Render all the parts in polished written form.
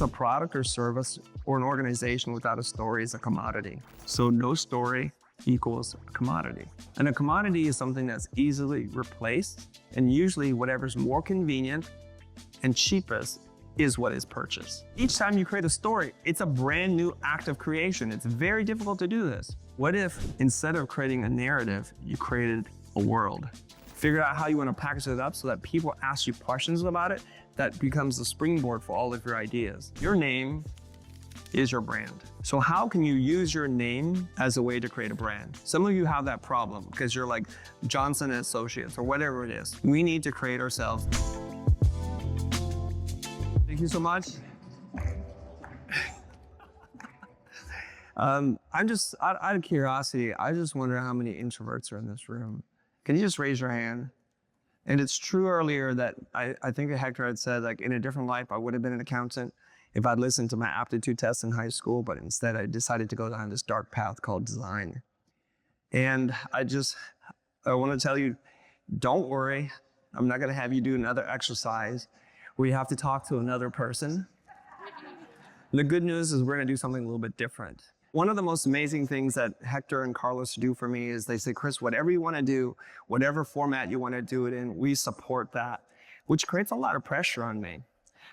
A product or service or an organization without a story is a commodity. So no story equals commodity. And a commodity is something that's easily replaced, and usually whatever's more convenient and cheapest is what is purchased. Each time you create a story, it's a brand new act of creation. It's very difficult to do this. What if instead of creating a narrative, you created a world? Figure out how you want to package it up so that people ask you questions about it. That becomes the springboard for all of your ideas. Your name is your brand. So how can you use your name as a way to create a brand? Some of you have that problem because you're like Johnson & Associates or whatever it is. We need to create ourselves. Thank you so much. I'm just, out of curiosity, I just wonder how many introverts are in this room. Can you just raise your hand? And it's true earlier that I think Hector had said, like, in a different life, I would have been an accountant if I'd listened to my aptitude tests in high school, but instead I decided to go down this dark path called design. And I want to tell you, don't worry. I'm not going to have you do another exercise where you have to talk to another person. The good news is we're going to do something a little bit different. One of the most amazing things that Hector and Carlos do for me is they say, Chris, whatever you want to do, whatever format you want to do it in, we support that, which creates a lot of pressure on me.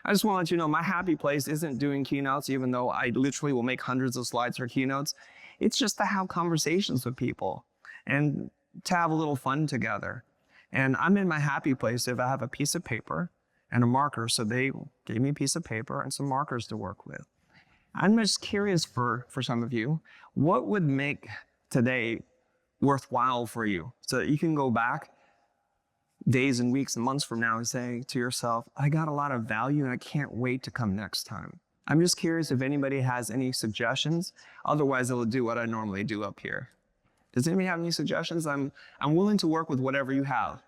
I just want to let you know, my happy place isn't doing keynotes, even though I literally will make hundreds of slides for keynotes. It's just to have conversations with people and to have a little fun together. And I'm in my happy place if I have a piece of paper and a marker. So they gave me a piece of paper and some markers to work with. I'm just curious for some of you, what would make today worthwhile for you so that you can go back days and weeks and months from now and say to yourself, I got a lot of value and I can't wait to come next time. I'm just curious if anybody has any suggestions. Otherwise, I'll do what I normally do up here. Does anybody have any suggestions? I'm willing to work with whatever you have.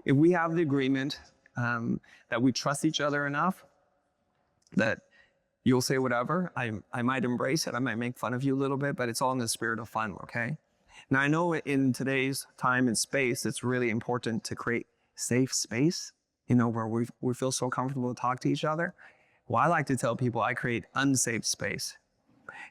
If we have the agreement that we trust each other enough, that you'll say whatever. I might embrace it. I might make fun of you a little bit, but it's all in the spirit of fun, okay? Now, I know in today's time and space, it's really important to create safe space, where we feel so comfortable to talk to each other. Well, I like to tell people I create unsafe space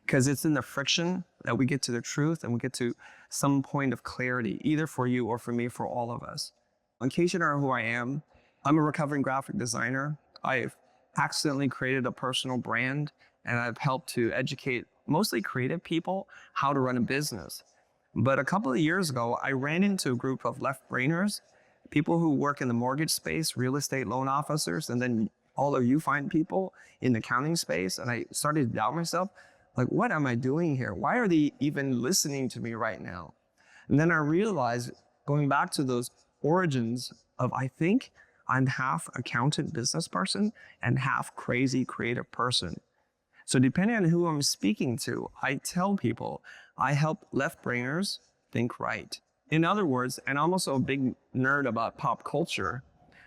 because it's in the friction that we get to the truth and we get to some point of clarity, either for you or for me, for all of us. In case you don't know who I am, I'm a recovering graphic designer. I've accidentally created a personal brand, and I've helped to educate mostly creative people how to run a business. But a couple of years ago, I ran into a group of left-brainers, people who work in the mortgage space, real estate loan officers, and then all of you fine people in the accounting space. And I started to doubt myself, like, what am I doing here? Why are they even listening to me right now? And then I realized, going back to those origins of, I think I'm half accountant business person and half crazy creative person. So depending on who I'm speaking to, I tell people I help left-brainers think right. In other words, and I'm also a big nerd about pop culture.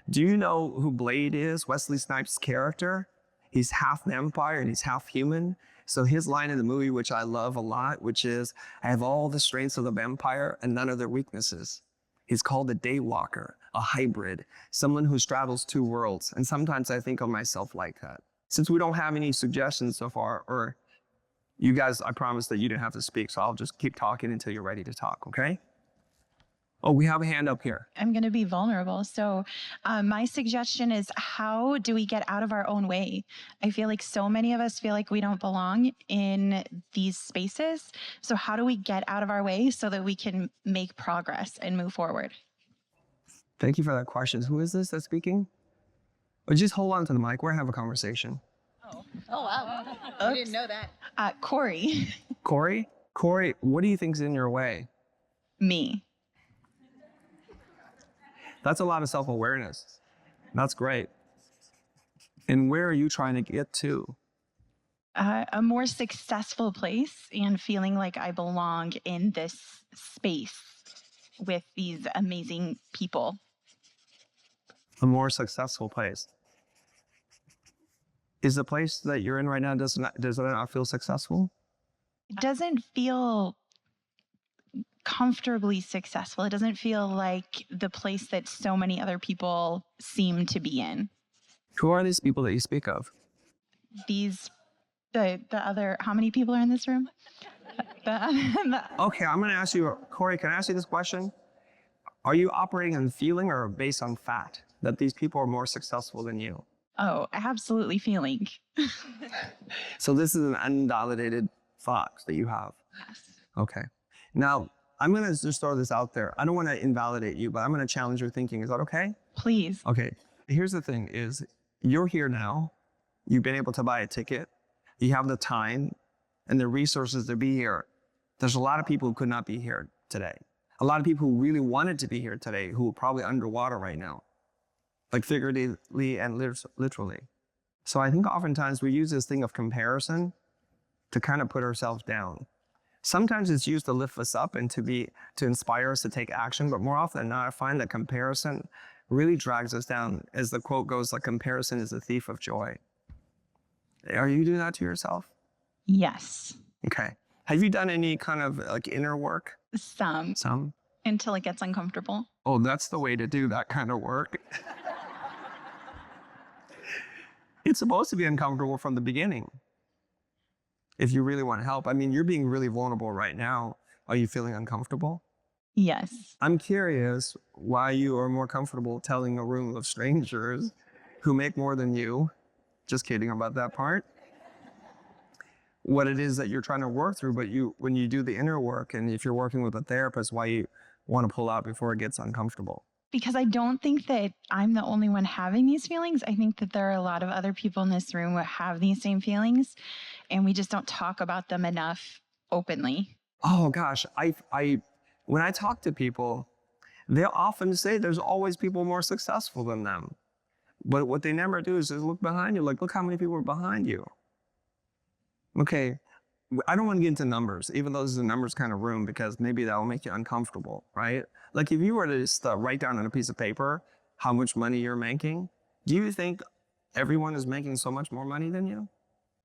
Do you know who Blade is? Wesley Snipes' character? He's half vampire and he's half human. So his line in the movie, which I love a lot, which is, I have all the strengths of the vampire and none of their weaknesses. He's called a daywalker, a hybrid, someone who straddles two worlds. And sometimes I think of myself like that. Since we don't have any suggestions so far, or you guys, I promise that you didn't have to speak, so I'll just keep talking until you're ready to talk, okay? Oh, we have a hand up here. I'm going to be vulnerable. So my suggestion is, how do we get out of our own way? I feel like so many of us feel like we don't belong in these spaces. So how do we get out of our way so that we can make progress and move forward? Thank you for that question. Who is this that's speaking? Oh, just hold on to the mic. We're going to have a conversation. Oh wow. I didn't know that. Corey. Corey? Corey, what do you think's in your way? Me. That's a lot of self-awareness. That's great. And where are you trying to get to? A more successful place and feeling like I belong in this space with these amazing people. A more successful place. Is the place that you're in right now, does it not feel successful? It doesn't feel comfortably successful. It doesn't feel like the place that so many other people seem to be in. Who are these people that you speak of? the other, how many people are in this room? Okay, I'm going to ask you, Corey, can I ask you this question? Are you operating on feeling or based on fact that these people are more successful than you? Oh, absolutely feeling. So this is an unvalidated thought that you have. Yes. Okay. Now, I'm going to just throw this out there. I don't want to invalidate you, but I'm going to challenge your thinking. Is that okay? Please. Okay. Here's the thing is you're here now. You've been able to buy a ticket. You have the time and the resources to be here. There's a lot of people who could not be here today. A lot of people who really wanted to be here today who are probably underwater right now, like figuratively and literally. So I think oftentimes we use this thing of comparison to kind of put ourselves down. Sometimes it's used to lift us up and to inspire us to take action, but more often than not, I find that comparison really drags us down. As the quote goes, like, comparison is a thief of joy. Are you doing that to yourself? Yes. Okay. Have you done any kind of like inner work? Some. Until it gets uncomfortable. Oh, that's the way to do that kind of work. It's supposed to be uncomfortable from the beginning. If you really want help. I mean, you're being really vulnerable right now. Are you feeling uncomfortable? Yes. I'm curious why you are more comfortable telling a room of strangers who make more than you, just kidding about that part, what it is that you're trying to work through, but when you do the inner work and if you're working with a therapist, why you want to pull out before it gets uncomfortable. Because I don't think that I'm the only one having these feelings. I think that there are a lot of other people in this room who have these same feelings, and we just don't talk about them enough openly. Oh gosh, when I talk to people, they'll often say there's always people more successful than them. But what they never do is just look behind you, like, look how many people are behind you. Okay, I don't want to get into numbers, even though this is a numbers kind of room, because maybe that will make you uncomfortable, right? Like if you were to just write down on a piece of paper how much money you're making, do you think everyone is making so much more money than you?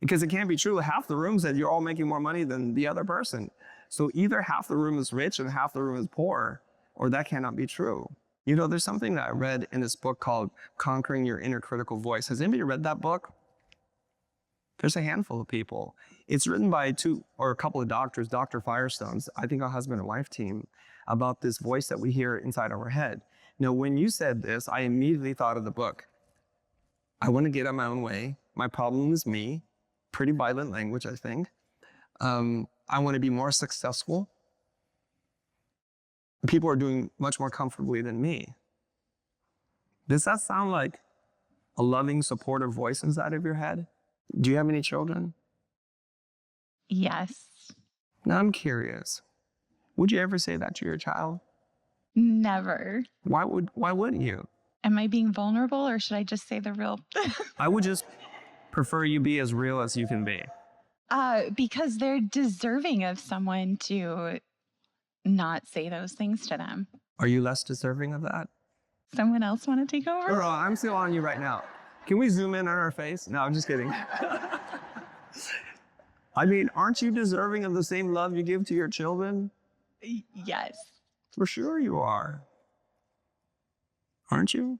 Because it can't be true. Half the room said you're all making more money than the other person. So either half the room is rich and half the room is poor, or that cannot be true. You know, there's something that I read in this book called Conquering Your Inner Critical Voice. Has anybody read that book? There's a handful of people. It's written by a couple of doctors, Dr. Firestones, I think a husband and wife team, about this voice that we hear inside our head. Now, when you said this, I immediately thought of the book. I want to get out of my own way. My problem is me. Pretty violent language, I think. I want to be more successful. People are doing much more comfortably than me. Does that sound like a loving, supportive voice inside of your head? Do you have any children? Yes. Now I'm curious. Would you ever say that to your child? Never. Why wouldn't you? Am I being vulnerable, or should I just say the real? I would just prefer you be as real as you can be. Because they're deserving of someone to not say those things to them. Are you less deserving of that? Someone else want to take over? Girl, I'm still on you right now. Can we zoom in on her face? No, I'm just kidding. I mean, aren't you deserving of the same love you give to your children? Yes. For sure you are. Aren't you?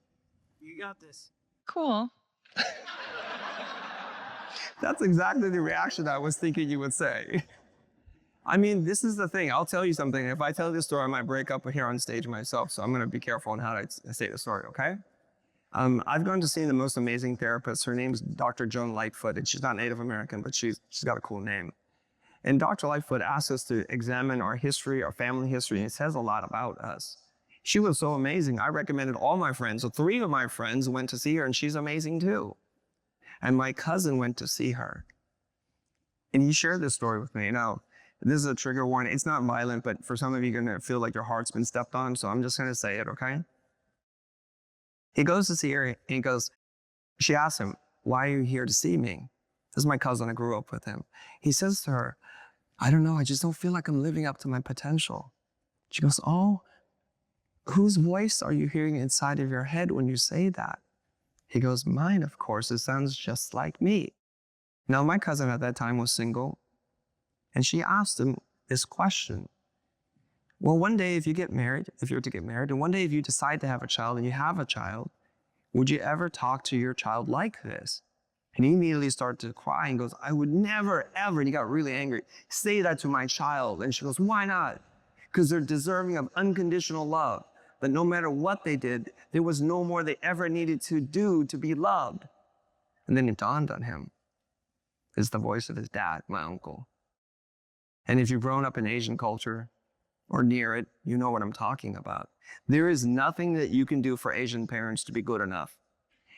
You got this. Cool. That's exactly the reaction I was thinking you would say. I mean, this is the thing. I'll tell you something. If I tell this story, I might break up here on stage myself. So I'm going to be careful on how I say the story, okay? I've gone to see the most amazing therapist. Her name's Dr. Joan Lightfoot, and she's not Native American, but she's got a cool name. And Dr. Lightfoot asks us to examine our history, our family history, and it says a lot about us. She was so amazing. I recommended all my friends. So 3 of my friends went to see her, and she's amazing too. And my cousin went to see her. And he shared this story with me. Now, this is a trigger warning. It's not violent, but for some of you, you're going to feel like your heart's been stepped on. So I'm just going to say it, okay? He goes to see her, and she asks him, why are you here to see me? This is my cousin. I grew up with him. He says to her, I don't know. I just don't feel like I'm living up to my potential. She goes, oh, whose voice are you hearing inside of your head when you say that? He goes, mine, of course. It sounds just like me. Now, my cousin at that time was single, and she asked him this question. Well, one day if you were to get married, and one day if you decide to have a child and you have a child, would you ever talk to your child like this? And he immediately started to cry and goes, I would never, ever, and he got really angry, say that to my child. And she goes, why not? Because they're deserving of unconditional love. That no matter what they did, there was no more they ever needed to do to be loved. And then it dawned on him. It's the voice of his dad, my uncle. And if you've grown up in Asian culture or near it, you know what I'm talking about. There is nothing that you can do for Asian parents to be good enough.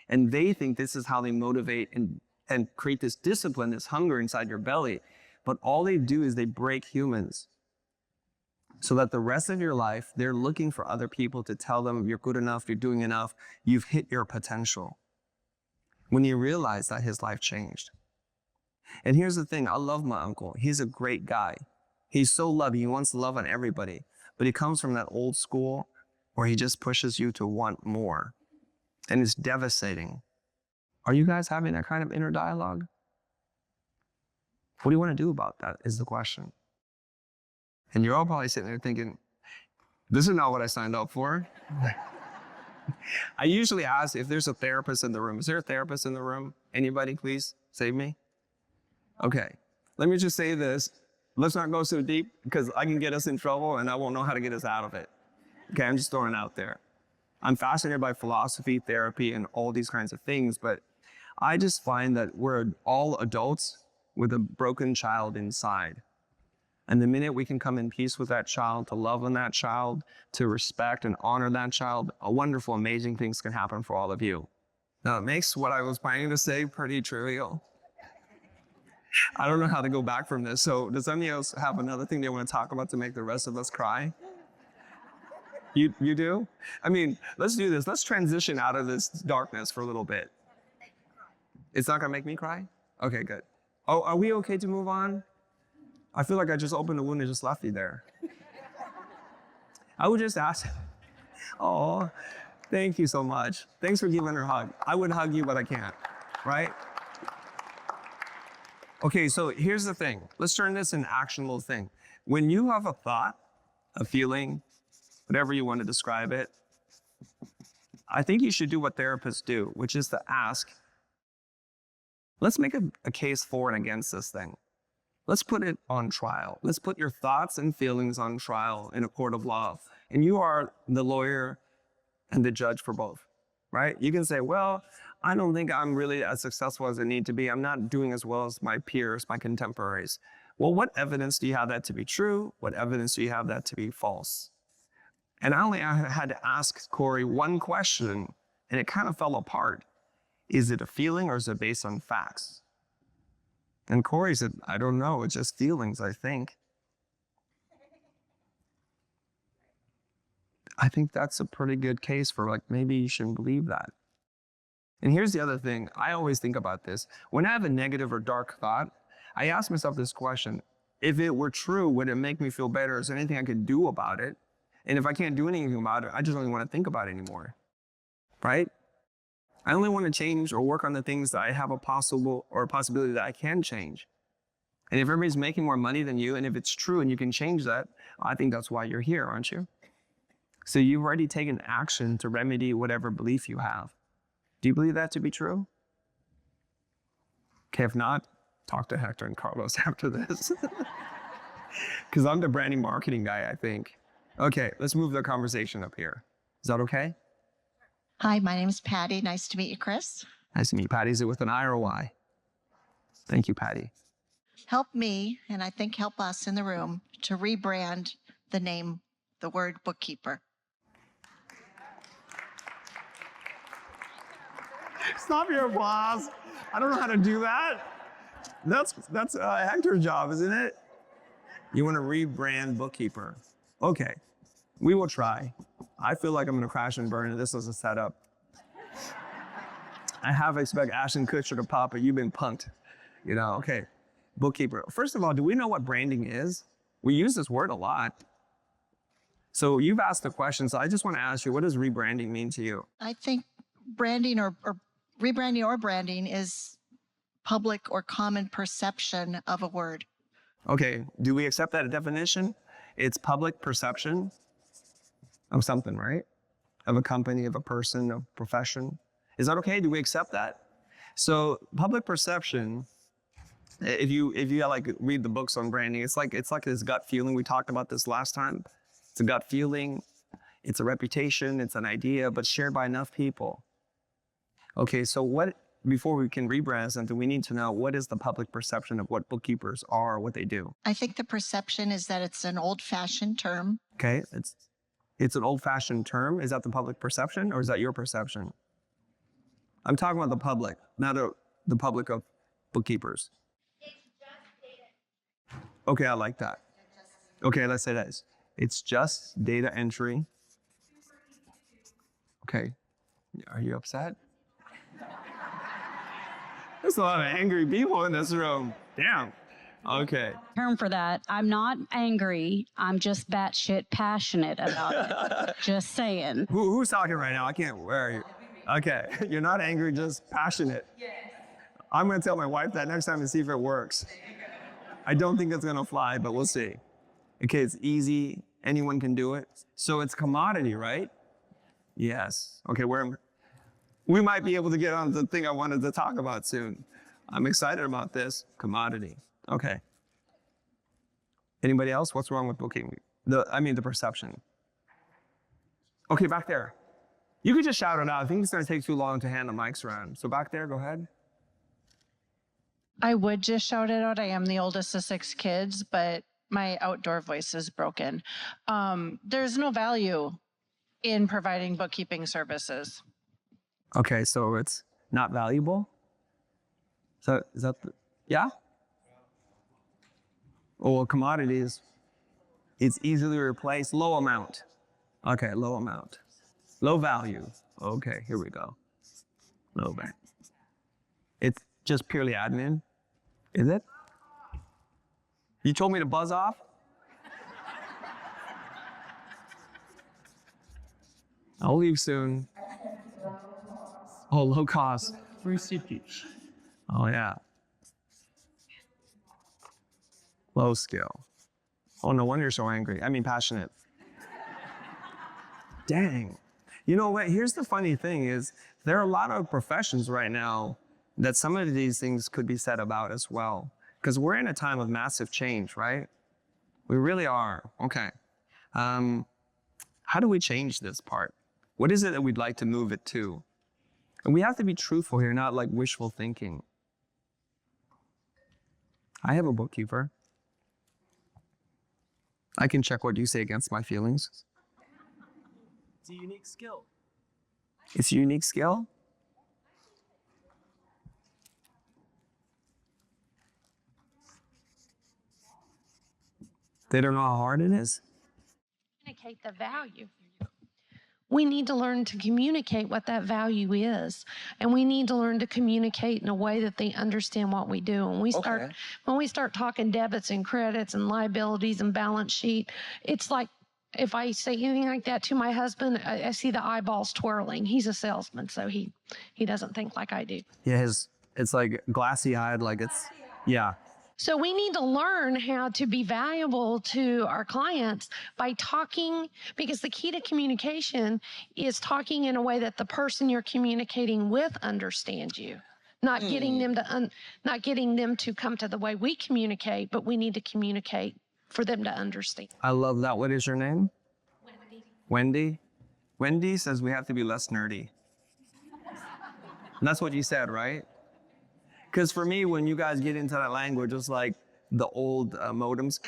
And they think this is how they motivate and create this discipline, this hunger inside your belly. But all they do is they break humans. So that the rest of your life, they're looking for other people to tell them you're good enough, you're doing enough, you've hit your potential. When you realize that, his life changed. And here's the thing, I love my uncle. He's a great guy. He's so loving, he wants love on everybody. But he comes from that old school where he just pushes you to want more. And it's devastating. Are you guys having that kind of inner dialogue? What do you want to do about that is the question. And you're all probably sitting there thinking, this is not what I signed up for. I usually ask if there's a therapist in the room. Is there a therapist in the room? Anybody, please save me? Okay, let me just say this. Let's not go so deep because I can get us in trouble and I won't know how to get us out of it. Okay, I'm just throwing it out there. I'm fascinated by philosophy, therapy, and all these kinds of things, but I just find that we're all adults with a broken child inside. And the minute we can come in peace with that child, to love on that child, to respect and honor that child, wonderful, amazing things can happen for all of you. Now, it makes what I was planning to say pretty trivial. I don't know how to go back from this. So does anybody else have another thing they want to talk about to make the rest of us cry? You do? I mean, let's do this. Let's transition out of this darkness for a little bit. It's not gonna make me cry? Okay, good. Oh, are we okay to move on? I feel like I just opened a wound and just left you there. I would just ask, oh, thank you so much. Thanks for giving her a hug. I would hug you, but I can't, right? Okay, so here's the thing. Let's turn this into an actionable thing. When you have a thought, a feeling, whatever you want to describe it, I think you should do what therapists do, which is to ask, let's make a case for and against this thing. Let's put it on trial. Let's put your thoughts and feelings on trial in a court of law. And you are the lawyer and the judge for both, right? You can say, well, I don't think I'm really as successful as I need to be. I'm not doing as well as my peers, my contemporaries. Well, what evidence do you have that to be true? What evidence do you have that to be false? And I had to ask Corey one question, and it kind of fell apart. Is it a feeling or is it based on facts? And Corey said, I don't know, it's just feelings, I think. I think that's a pretty good case for like, maybe you shouldn't believe that. And here's the other thing, I always think about this. When I have a negative or dark thought, I ask myself this question, if it were true, would it make me feel better? Is there anything I could do about it? And if I can't do anything about it, I just don't even want to think about it anymore, right? I only want to change or work on the things that I have a possibility that I can change. And if everybody's making more money than you, and if it's true and you can change that, I think that's why you're here, aren't you? So you've already taken action to remedy whatever belief you have. Do you believe that to be true? Okay, if not, talk to Hector and Carlos after this. Because I'm the branding marketing guy, I think. Okay, let's move the conversation up here. Is that okay? Hi, my name is Patty. Nice to meet you, Chris. Nice to meet you, Patty. Is it with an I or a Y? Thank you, Patty. Help me, and I think help us in the room, to rebrand the name, the word bookkeeper. Stop your applause. I don't know how to do that. That's Hector's job, isn't it? You want to rebrand bookkeeper. Okay, we will try. I feel like I'm going to crash and burn, and this was a setup. I half expect Ashton Kutcher to pop, but you've been punked. You know, okay. Bookkeeper. First of all, do we know what branding is? We use this word a lot. So you've asked the question, so I just want to ask you, what does rebranding mean to you? I think branding or rebranding or branding is public or common perception of a word. Okay, do we accept that definition? It's public perception of something, right? Of a company, of a person, of profession. Is that okay? Do we accept that? So public perception, if you like read the books on branding, it's like this gut feeling. We talked about this last time. It's a gut feeling, it's a reputation, it's an idea, but shared by enough people. Okay, so before we can rebrand something, we need to know what is the public perception of what bookkeepers are, what they do. I think the perception is that it's an old-fashioned term. Okay, it's an old-fashioned term. Is that the public perception, or is that your perception? I'm talking about the public, not the public of bookkeepers. Okay, I like that. Okay, let's say that. It's just data entry. Okay, are you upset? There's a lot of angry people in this room. Damn. Okay. Term for that. I'm not angry. I'm just batshit passionate about it. Just saying. Who's talking right now? I can't. Where are you? Okay, you're not angry, just passionate. Yes. I'm gonna tell my wife that next time and see if it works. I don't think it's gonna fly, but we'll see. Okay, it's easy. Anyone can do it. So it's commodity, right? Yes. Okay, we might be able to get on the thing I wanted to talk about soon. I'm excited about this. Commodity. Okay. Anybody else? What's wrong with bookkeeping? The perception. Okay, back there. You could just shout it out. I think it's going to take too long to hand the mics around. So back there, go ahead. I would just shout it out. I am the oldest of 6 kids, but my outdoor voice is broken. There's no value in providing bookkeeping services. Okay, so it's not valuable? So is that yeah? Oh, well, commodities, it's easily replaced. Low amount. Okay, low amount. Low value. Okay, here we go. Low value. It's just purely admin, is it? You told me to buzz off? I'll leave soon. Oh, low cost. Free CPs. Oh, yeah. Low skill. Oh, no wonder you're so angry. Passionate. Dang. You know what? Here's the funny thing is there are a lot of professions right now that some of these things could be said about as well. Because we're in a time of massive change, right? We really are. Okay. How do we change this part? What is it that we'd like to move it to? And we have to be truthful here, not like wishful thinking. I have a bookkeeper. I can check what you say against my feelings. It's a unique skill. It's a unique skill? They don't know how hard it is? Communicate the value. We need to learn to communicate what that value is. And we need to learn to communicate in a way that they understand what we do. And when we start talking debits and credits and liabilities and balance sheet, it's like, if I say anything like that to my husband, I see the eyeballs twirling. He's a salesman, so he doesn't think like I do. Yeah, it's like glassy eyed, like yeah. So we need to learn how to be valuable to our clients by talking, because the key to communication is talking in a way that the person you're communicating with understands you. Not getting them to come to the way we communicate, but we need to communicate for them to understand. I love that. What is your name? Wendy. Wendy? Wendy says we have to be less nerdy. And that's what you said, right? Because for me, when you guys get into that language, it's like the old modems.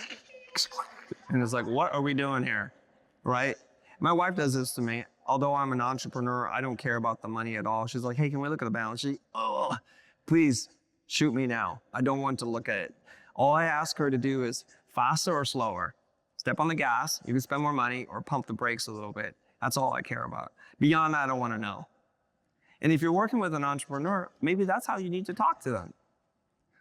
And it's like, what are we doing here, right? My wife does this to me. Although I'm an entrepreneur, I don't care about the money at all. She's like, hey, can we look at the balance sheet? Oh, please shoot me now. I don't want to look at it. All I ask her to do is faster or slower. Step on the gas, you can spend more money, or pump the brakes a little bit. That's all I care about. Beyond that, I don't want to know. And if you're working with an entrepreneur, maybe that's how you need to talk to them.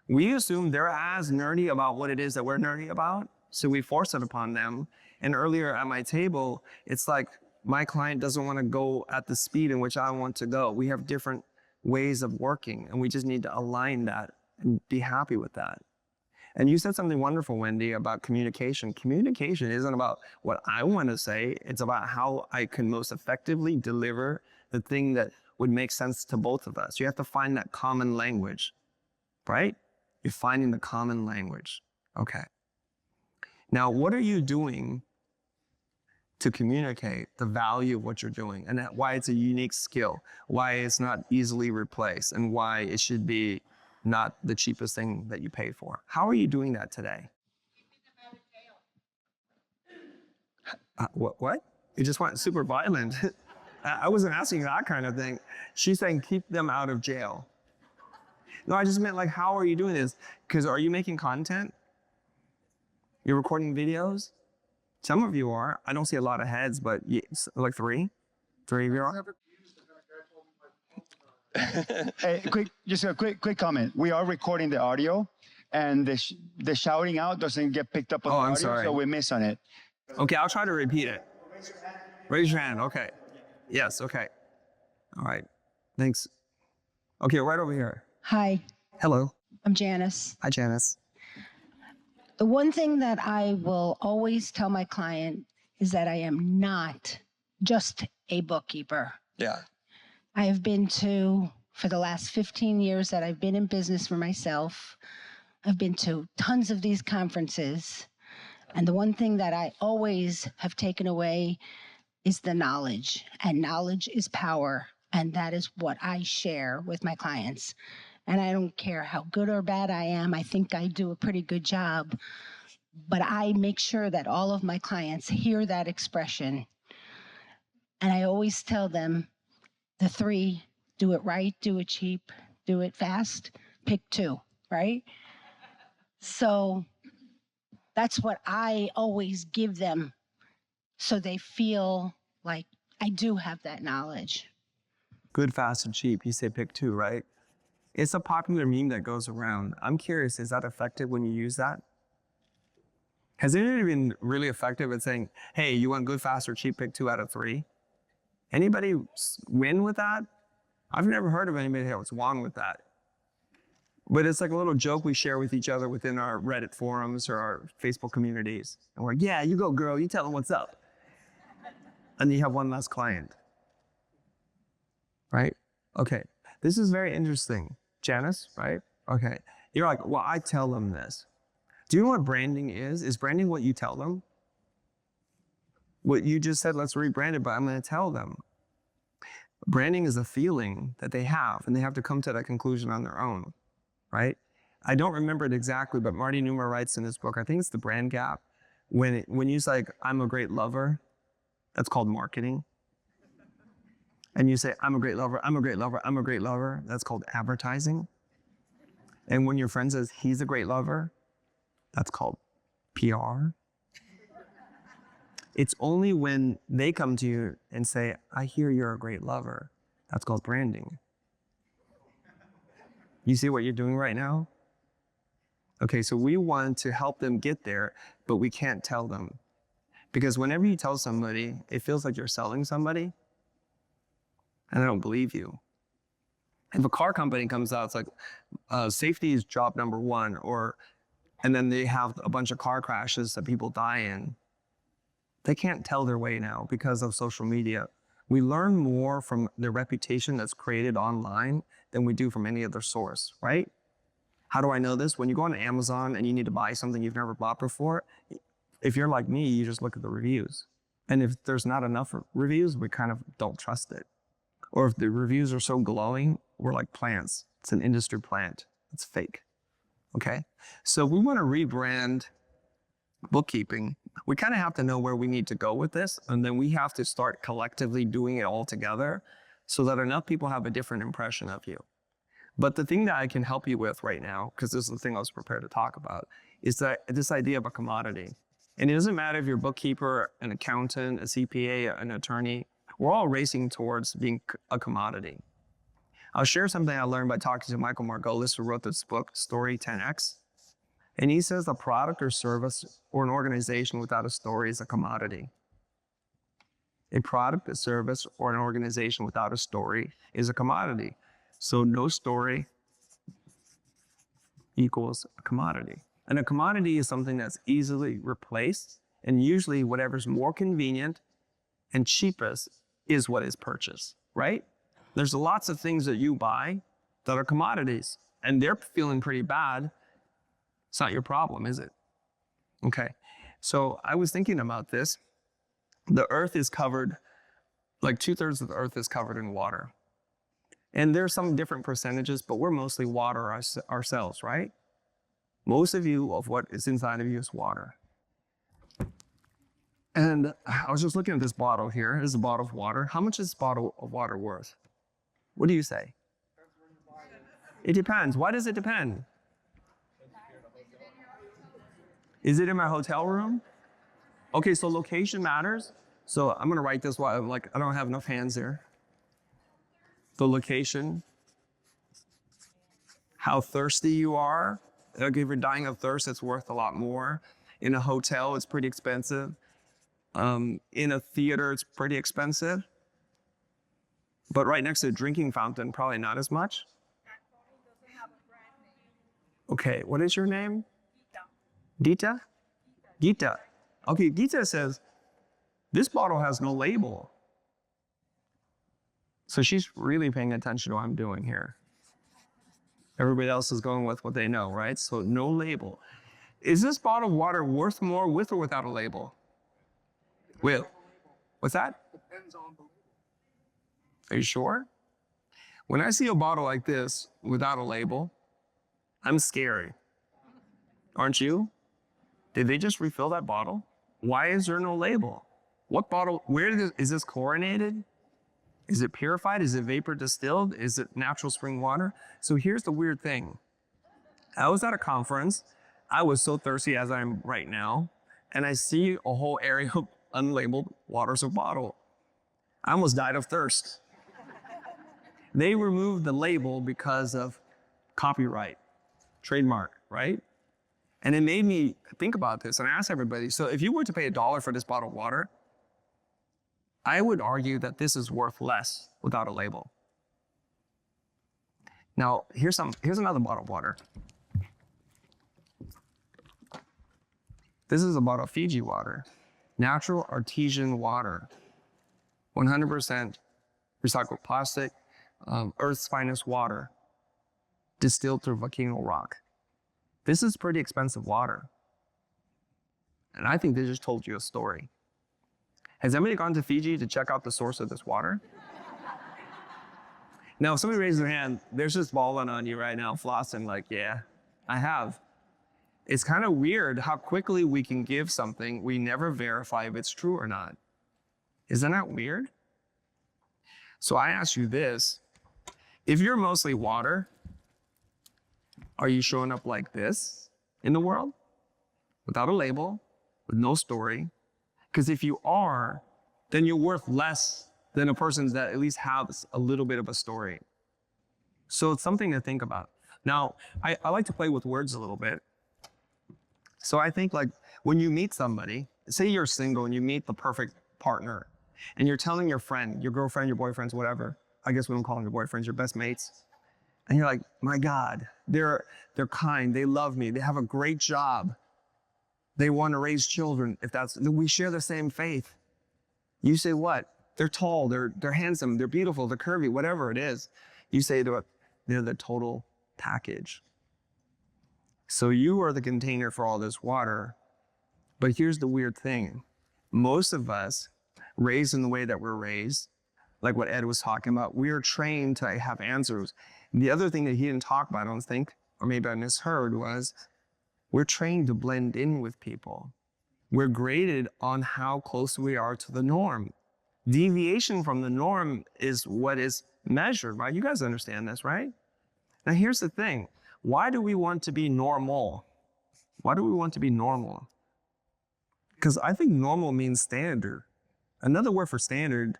We assume they're as nerdy about what it is that we're nerdy about, so we force it upon them. And earlier at my table, it's like my client doesn't want to go at the speed in which I want to go. We have different ways of working, and we just need to align that and be happy with that. And you said something wonderful, Wendy, about communication. Communication isn't about what I want to say. It's about how I can most effectively deliver the thing that would make sense to both of us. You have to find that common language, right? You're finding the common language. Okay. Now, what are you doing to communicate the value of what you're doing and why it's a unique skill, why it's not easily replaced, and why it should be not the cheapest thing that you pay for? How are you doing that today? What? You just went super violent. I wasn't asking you that kind of thing. She's saying keep them out of jail. No, I just meant like, how are you doing this? Because are you making content? You're recording videos? Some of you are. I don't see a lot of heads, but like three of you are. Hey, just a quick comment. We are recording the audio, and the shouting out doesn't get picked up on the I'm audio, sorry. so we miss on it. Okay, I'll try to repeat it. Raise your hand. Okay. Yes. Okay. All right. Thanks. Okay, right over here. Hi, Hello. I'm Janice. Hi, Janice. The one thing that I will always tell my client is that I am not just a bookkeeper. Yeah. I have been to, for the last 15 years that I've been in business for myself, I've been to tons of these conferences. And the one thing that I always have taken away is the knowledge. And knowledge is power. And that is what I share with my clients. And I don't care how good or bad I am. I think I do a pretty good job. But I make sure that all of my clients hear that expression. And I always tell them the three: do it right, do it cheap, do it fast, pick two, right? So that's what I always give them, so they feel like I do have that knowledge. Good, fast, and cheap. You say pick two, right? It's a popular meme that goes around. I'm curious, is that effective when you use that? Has it been really effective at saying, hey, you want good, fast, or cheap, pick 2 out of 3? Anybody win with that? I've never heard of anybody that's won with that. But it's like a little joke we share with each other within our Reddit forums or our Facebook communities. And we're like, yeah, you go, girl, you tell them what's up. And you have one less client. Right? Okay. This is very interesting. Janice, right? Okay. You're like, well, I tell them this. Do you know what branding is? Is branding what you tell them? What you just said, let's rebrand it, but I'm going to tell them. Branding is a feeling that they have, and they have to come to that conclusion on their own, right? I don't remember it exactly, but Marty Newmer writes in his book, I think it's The Brand Gap, when you say, like, I'm a great lover, that's called marketing. And you say, I'm a great lover, I'm a great lover, I'm a great lover, that's called advertising. And when your friend says, he's a great lover, that's called PR. It's only when they come to you and say, I hear you're a great lover, that's called branding. You see what you're doing right now? Okay, so we want to help them get there, but we can't tell them. Because whenever you tell somebody, it feels like you're selling somebody, and I don't believe you. If a car company comes out, it's like, safety is job number 1, and then they have a bunch of car crashes that people die in. They can't tell their way now because of social media. We learn more from the reputation that's created online than we do from any other source, right? How do I know this? When you go on Amazon and you need to buy something you've never bought before, if you're like me, you just look at the reviews. And if there's not enough reviews, we kind of don't trust it. Or if the reviews are so glowing, we're like plants. It's an industry plant. It's fake. Okay? So we want to rebrand bookkeeping. We kind of have to know where we need to go with this, and then we have to start collectively doing it all together so that enough people have a different impression of you. But the thing that I can help you with right now, because this is the thing I was prepared to talk about, is that this idea of a commodity. And it doesn't matter if you're a bookkeeper, an accountant, a CPA, an attorney, we're all racing towards being a commodity. I'll share something I learned by talking to Michael Margolis, who wrote this book, Story 10X. And he says a product or service or an organization without a story is a commodity. A product, a service, or an organization without a story is a commodity. So no story equals a commodity. And a commodity is something that's easily replaced, and usually whatever's more convenient and cheapest is what is purchased, right? There's lots of things that you buy that are commodities, and they're feeling pretty bad. It's not your problem, is it? Okay, so I was thinking about this. The earth is covered, like 2/3 of the earth is covered in water. And there's some different percentages, but we're mostly water ourselves, right? Most of you, of what is inside of you is water. And I was just looking at this bottle here. This is a bottle of water. How much is this bottle of water worth? What do you say? It depends. Why does it depend? Is it in my hotel room? Okay, so location matters. So I'm gonna write this while I don't have enough hands here. The location, how thirsty you are. Like if you're dying of thirst, it's worth a lot more. In a hotel, it's pretty expensive. In a theater, it's pretty expensive. But right next to a drinking fountain, probably not as much. Okay, what is your name? Gita? Gita. Okay, Gita says, this bottle has no label. So she's really paying attention to what I'm doing here. Everybody else is going with what they know, right? So no label. Is this bottle of water worth more with or without a label? With. What's that? Depends on the label. Are you sure? When I see a bottle like this without a label, I'm scary. Aren't you? Did they just refill that bottle? Why is there no label? What bottle, is this chlorinated? Is it purified? Is it vapor distilled? Is it natural spring water? So here's the weird thing. I was at a conference. I was so thirsty as I am right now, and I see a whole area of unlabeled waters of bottle. I almost died of thirst. They removed the label because of copyright, trademark, right? And it made me think about this, and I asked everybody, so if you were to pay $1 for this bottle of water, I would argue that this is worth less without a label. Now, here's another bottle of water. This is a bottle of Fiji water, natural artesian water, 100% recycled plastic, Earth's finest water, distilled through volcano rock. This is pretty expensive water. And I think they just told you a story. Has anybody gone to Fiji to check out the source of this water? Now, if somebody raises their hand, there's just balling on you right now, flossing like, yeah, I have. It's kind of weird how quickly we can give something we never verify if it's true or not. Isn't that weird? So I ask you this, if you're mostly water, are you showing up like this in the world? Without a label, with no story? Because if you are, then you're worth less than a person that at least has a little bit of a story. So it's something to think about. Now, I like to play with words a little bit. So I think like when you meet somebody, say you're single and you meet the perfect partner, and you're telling your friend, your girlfriend, your boyfriends, whatever, I guess we don't call them your boyfriends, your best mates, and you're like, my God, they're kind, they love me, they have a great job, they want to raise children. We share the same faith. You say what? They're tall, they're handsome, they're beautiful, they're curvy, whatever it is. You say they're the total package. So you are the container for all this water. But here's the weird thing. Most of us, raised in the way that we're raised, like what Ed was talking about, we are trained to have answers. The other thing that he didn't talk about, I don't think, or maybe I misheard, was we're trained to blend in with people. We're graded on how close we are to the norm. Deviation from the norm is what is measured, right? You guys understand this, right? Now here's the thing. Why do we want to be normal? Why do we want to be normal? Because I think normal means standard. Another word for standard,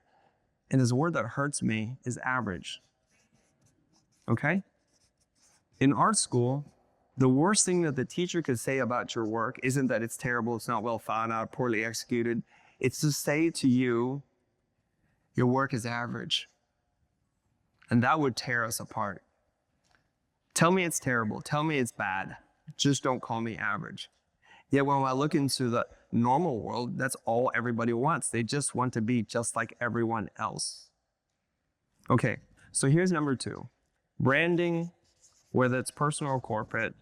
and is a word that hurts me, is average. Okay? In art school, the worst thing that the teacher could say about your work isn't that it's terrible, it's not well thought out, poorly executed. It's to say to you, your work is average. And that would tear us apart. Tell me it's terrible, tell me it's bad, just don't call me average. Yet when I look into the normal world, that's all everybody wants. They just want to be just like everyone else. Okay, So here's number 2. Branding, whether it's personal or corporate,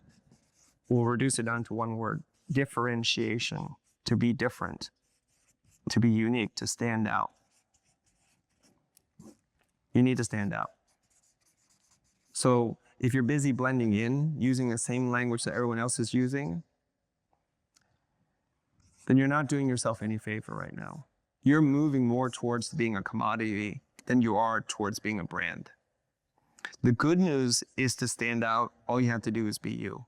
we'll reduce it down to one word: differentiation. To be different, to be unique, to stand out. You need to stand out. So if you're busy blending in, using the same language that everyone else is using, then you're not doing yourself any favor right now. You're moving more towards being a commodity than you are towards being a brand. The good news is, to stand out, all you have to do is be you.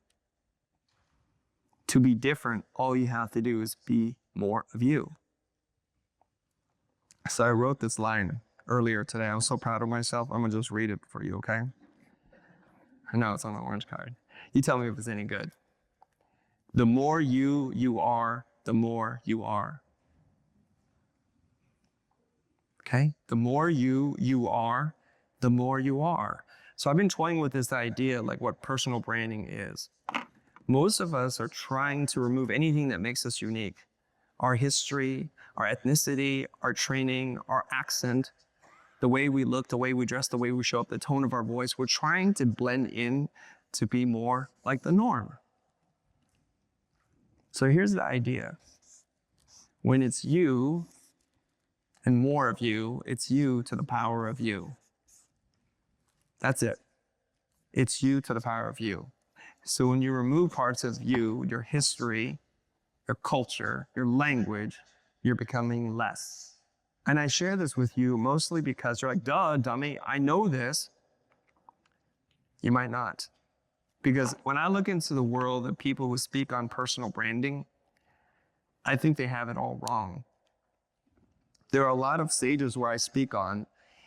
To be different, all you have to do is be more of you. So I wrote this line earlier today. I was so proud of myself. I'm gonna just read it for you, okay? I know it's on the orange card. You tell me if it's any good. The more you are, the more you are. Okay? The more you are, the more you are. So I've been toying with this idea, like what personal branding is. Most of us are trying to remove anything that makes us unique. Our history, our ethnicity, our training, our accent, the way we look, the way we dress, the way we show up, the tone of our voice. We're trying to blend in to be more like the norm. So here's the idea. When it's you and more of you, it's you to the power of you. That's it. It's you to the power of you. So when you remove parts of you, your history, your culture, your language, you're becoming less. And I share this with you mostly because you're like, duh, dummy, I know this. You might not. Because when I look into the world of people who speak on personal branding, I think they have it all wrong. There are a lot of stages where I speak on,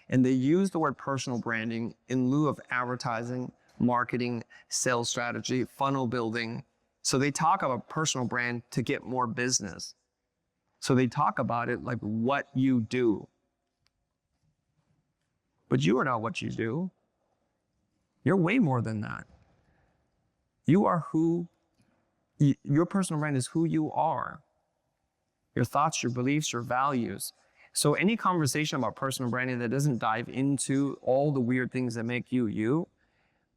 and they use the word personal branding in lieu of advertising, marketing, sales strategy, funnel building. So they talk about personal brand to get more business. So they talk about it like what you do. But you are not what you do. You're way more than that. You are your personal brand is who you are. Your thoughts, your beliefs, your values. So any conversation about personal branding that doesn't dive into all the weird things that make you, you,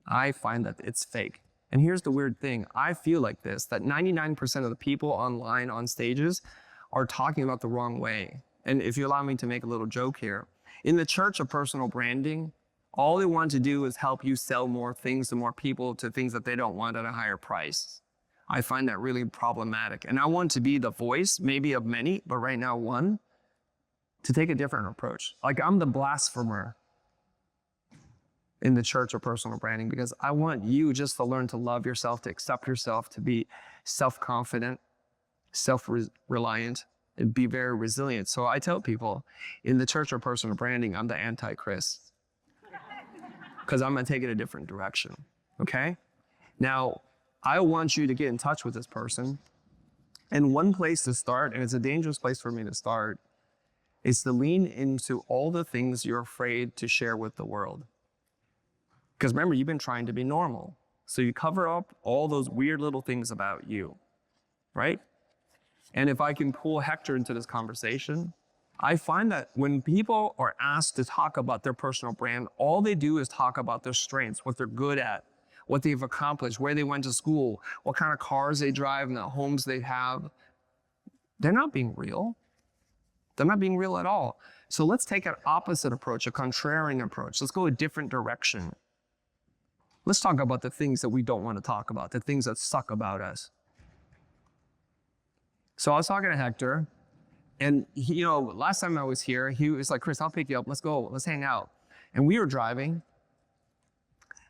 I find that it's fake. And here's the weird thing. I feel like this, that 99% of the people online on stages are talking about the wrong way. And if you allow me to make a little joke here, in the church of personal branding, all they want to do is help you sell more things to more people, to things that they don't want at a higher price. I find that really problematic. And I want to be the voice, maybe of many, but right now one, to take a different approach. Like I'm the blasphemer in the church of personal branding, because I want you just to learn to love yourself, to accept yourself, to be self-confident, self-reliant, and be very resilient. So I tell people, in the church of personal branding, I'm the Antichrist, because I'm gonna take it a different direction, okay? Now, I want you to get in touch with this person. And one place to start, and it's a dangerous place for me to start, is to lean into all the things you're afraid to share with the world. Because remember, you've been trying to be normal. So you cover up all those weird little things about you, right? And if I can pull Hector into this conversation, I find that when people are asked to talk about their personal brand, all they do is talk about their strengths, what they're good at, what they've accomplished, where they went to school, what kind of cars they drive, and the homes they have. They're not being real. They're not being real at all. So let's take an opposite approach, a contrarian approach. Let's go a different direction. Let's talk about the things that we don't want to talk about, the things that suck about us. So I was talking to Hector, and he, last time I was here, he was like, Chris, I'll pick you up. Let's go. Let's hang out. And we were driving.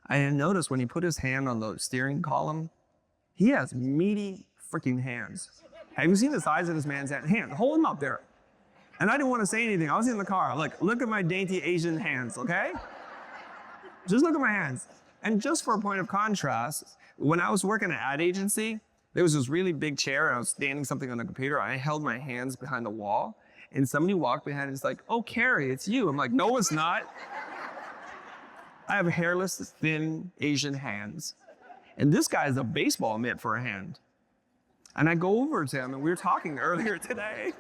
I noticed when he put his hand on the steering column, he has meaty freaking hands. Have you seen the size of this man's hand? Hold him up there. And I didn't want to say anything. I was in the car. Like, look at my dainty Asian hands, okay? Just look at my hands. And just for a point of contrast, when I was working at an ad agency, there was this really big chair and I was standing something on the computer. I held my hands behind the wall and somebody walked behind and was like, oh, Carrie, it's you. I'm like, no, it's not. I have hairless, thin Asian hands. And this guy is a baseball mitt for a hand. And I go over to him and we were talking earlier today.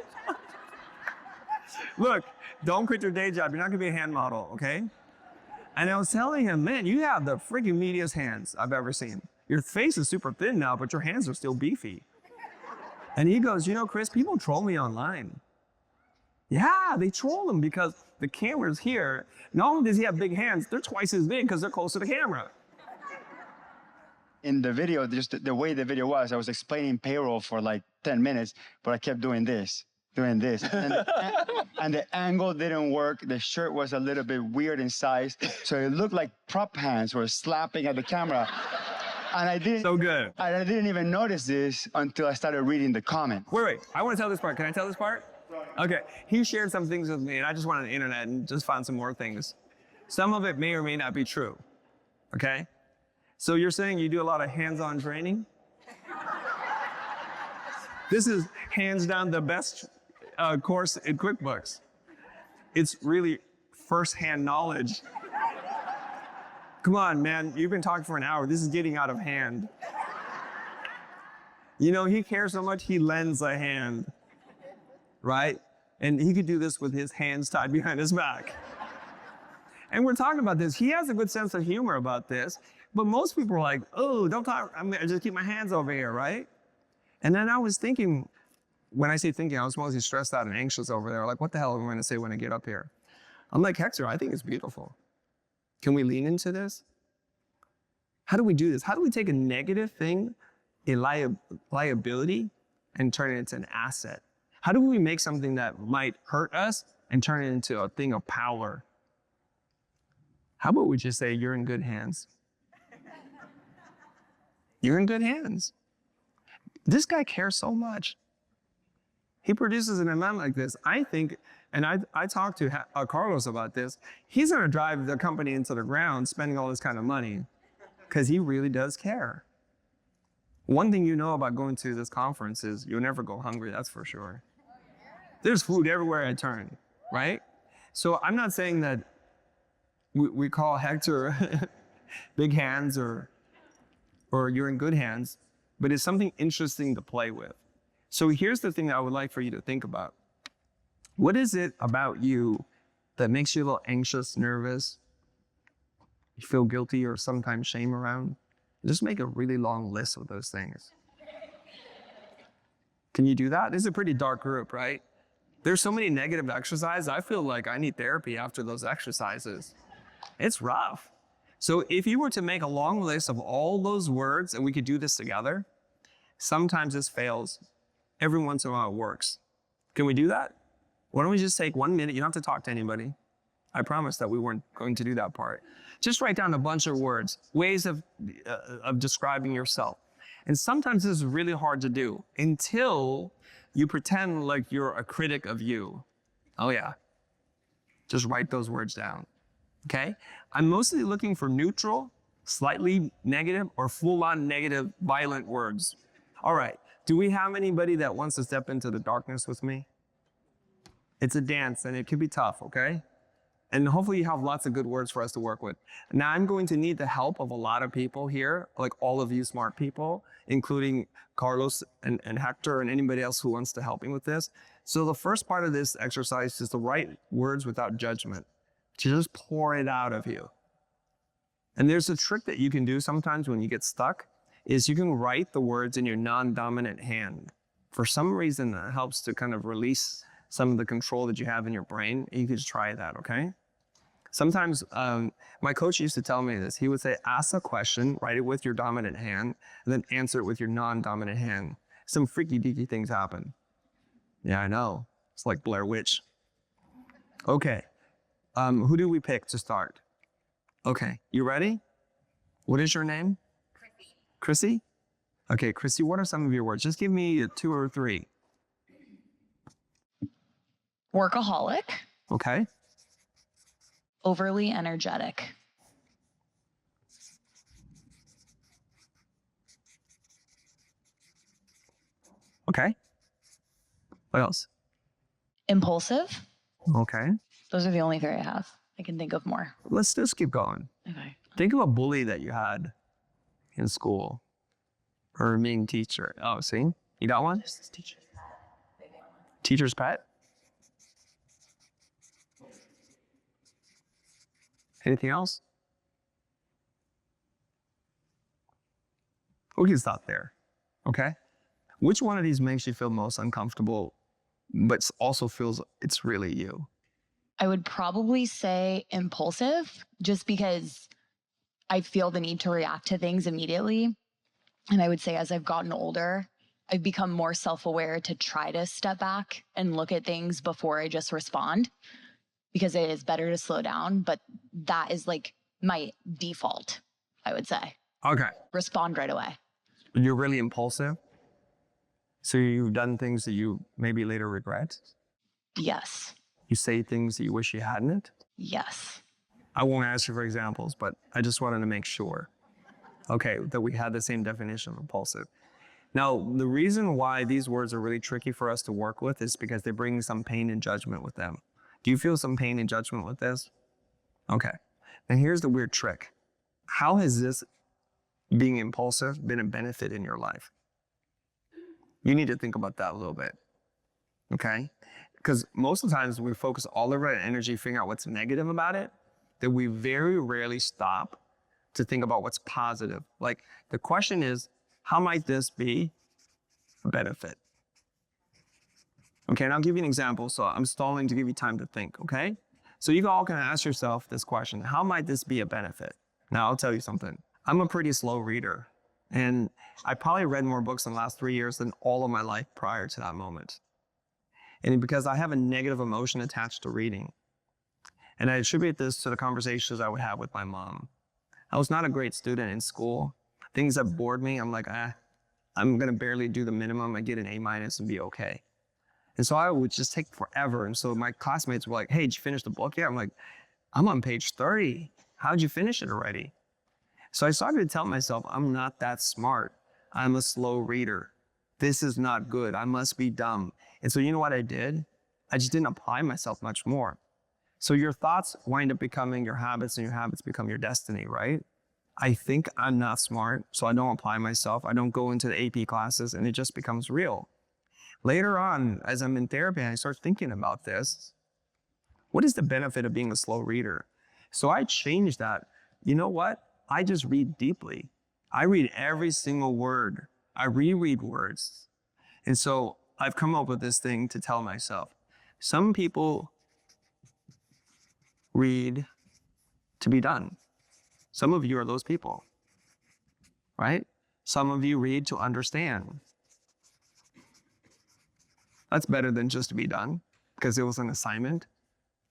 Look, don't quit your day job. You're not gonna be a hand model, okay? And I was telling him, man, you have the freaking meatiest hands I've ever seen. Your face is super thin now, but your hands are still beefy. And he goes, you know, Chris, people troll me online. Yeah, they troll him because the camera's here. Not only does he have big hands, they're twice as big because they're close to the camera. In the video, just the way the video was, I was explaining payroll for like 10 minutes, but I kept doing this. And the angle didn't work. The shirt was a little bit weird in size. So it looked like prop hands were slapping at the camera. And I didn't, So good. I didn't even notice this until I started reading the comments. Wait, I want to tell this part. Can I tell this part? Okay, he shared some things with me and I just went on the internet and just found some more things. Some of it may or may not be true, okay? So you're saying you do a lot of hands-on training? This is hands down the best course in QuickBooks. It's really first-hand knowledge. Come on, man, you've been talking for an hour. This is getting out of hand. You know, he cares so much, he lends a hand, right? And he could do this with his hands tied behind his back. And we're talking about this. He has a good sense of humor about this, but most people are like, oh, don't talk, I'm gonna just keep my hands over here, right? And then I was thinking, when I say thinking, I was mostly stressed out and anxious over there. Like, what the hell am I gonna say when I get up here? I'm like, Hector, I think it's beautiful. Can we lean into this? How do we do this? How do we take a negative thing, a liability, and turn it into an asset? How do we make something that might hurt us and turn it into a thing of power? How about we just say, you're in good hands? You're in good hands. This guy cares so much. He produces an event like this. I think, and I talked to Carlos about this, he's gonna drive the company into the ground spending all this kind of money because he really does care. One thing you know about going to this conference is you'll never go hungry, that's for sure. There's food everywhere I turn, right? So I'm not saying that we call Hector big hands or you're in good hands, but it's something interesting to play with. So here's the thing that I would like for you to think about. What is it about you that makes you a little anxious, nervous, you feel guilty or sometimes shame around? Just make a really long list of those things. Can you do that? This is a pretty dark group, right? There's so many negative exercises. I feel like I need therapy after those exercises. It's rough. So if you were to make a long list of all those words and we could do this together, sometimes this fails. Every once in a while it works. Can we do that? Why don't we just take 1 minute? You don't have to talk to anybody. I promised that we weren't going to do that part. Just write down a bunch of words, ways of describing yourself. And sometimes this is really hard to do until you pretend like you're a critic of you. Oh yeah. Just write those words down. Okay? I'm mostly looking for neutral, slightly negative, or full-on negative, violent words. All right. Do we have anybody that wants to step into the darkness with me? It's a dance and it can be tough, okay? And hopefully you have lots of good words for us to work with. Now I'm going to need the help of a lot of people here, like all of you smart people, including Carlos and Hector and anybody else who wants to help me with this. So the first part of this exercise is to write words without judgment, to just pour it out of you. And there's a trick that you can do sometimes when you get stuck, is you can write the words in your non-dominant hand. For some reason, that helps to kind of release some of the control that you have in your brain. You can just try that, okay? Sometimes, my coach used to tell me this. He would say, ask a question, write it with your dominant hand, and then answer it with your non-dominant hand. Some freaky deaky things happen. Yeah, I know. It's like Blair Witch. Okay, who do we pick to start? Okay, you ready? What is your name? Chrissy? Okay, Chrissy, what are some of your words? Just give me 2 or 3. Workaholic, Okay. overly energetic, Okay. What else? impulsive. Okay. Those are the only 3 I have. I can think of more. Let's just keep going. Okay. Think of a bully that you had in school or a mean teacher. Oh, see? You got one? Teacher's pet? Anything else? We can stop there, okay? Which one of these makes you feel most uncomfortable, but also feels it's really you? I would probably say impulsive, just because I feel the need to react to things immediately. And I would say as I've gotten older, I've become more self-aware to try to step back and look at things before I just respond, because it is better to slow down. But that is like my default, I would say. Okay. Respond right away. You're really impulsive? So you've done things that you maybe later regret? Yes. You say things that you wish you hadn't? Yes. I won't ask you for examples, but I just wanted to make sure, okay, that we had the same definition of impulsive. Now, the reason why these words are really tricky for us to work with is because they bring some pain and judgment with them. Do you feel some pain and judgment with this? Okay. And here's the weird trick. How has this being impulsive been a benefit in your life? You need to think about that a little bit, okay? Because most of the times we focus all of our energy figuring out what's negative about it, that we very rarely stop to think about what's positive. Like, the question is, how might this be a benefit? Okay, and I'll give you an example. So I'm stalling to give you time to think, okay? So you all can ask yourself this question: how might this be a benefit? Now, I'll tell you something. I'm a pretty slow reader, and I probably read more books in the last 3 years than all of my life prior to that moment. And because I have a negative emotion attached to reading, and I attribute this to the conversations I would have with my mom. I was not a great student in school. Things that bored me, I'm like, I'm gonna barely do the minimum. I get an A- and be okay. And so I would just take forever. And so my classmates were like, hey, did you finish the book yet? I'm like, I'm on page 30. How'd you finish it already? So I started to tell myself, I'm not that smart. I'm a slow reader. This is not good. I must be dumb. And so you know what I did? I just didn't apply myself much more. So your thoughts wind up becoming your habits, and your habits become your destiny, right? I think I'm not smart, so I don't apply myself. I don't go into the AP classes, and it just becomes real. Later on, as I'm in therapy, I start thinking about this. What is the benefit of being a slow reader? So I changed that. You know what? I just read deeply. I read every single word. I reread words. And so I've come up with this thing to tell myself. Some people read to be done. Some of you are those people, right? Some of you read to understand. That's better than just to be done, because it was an assignment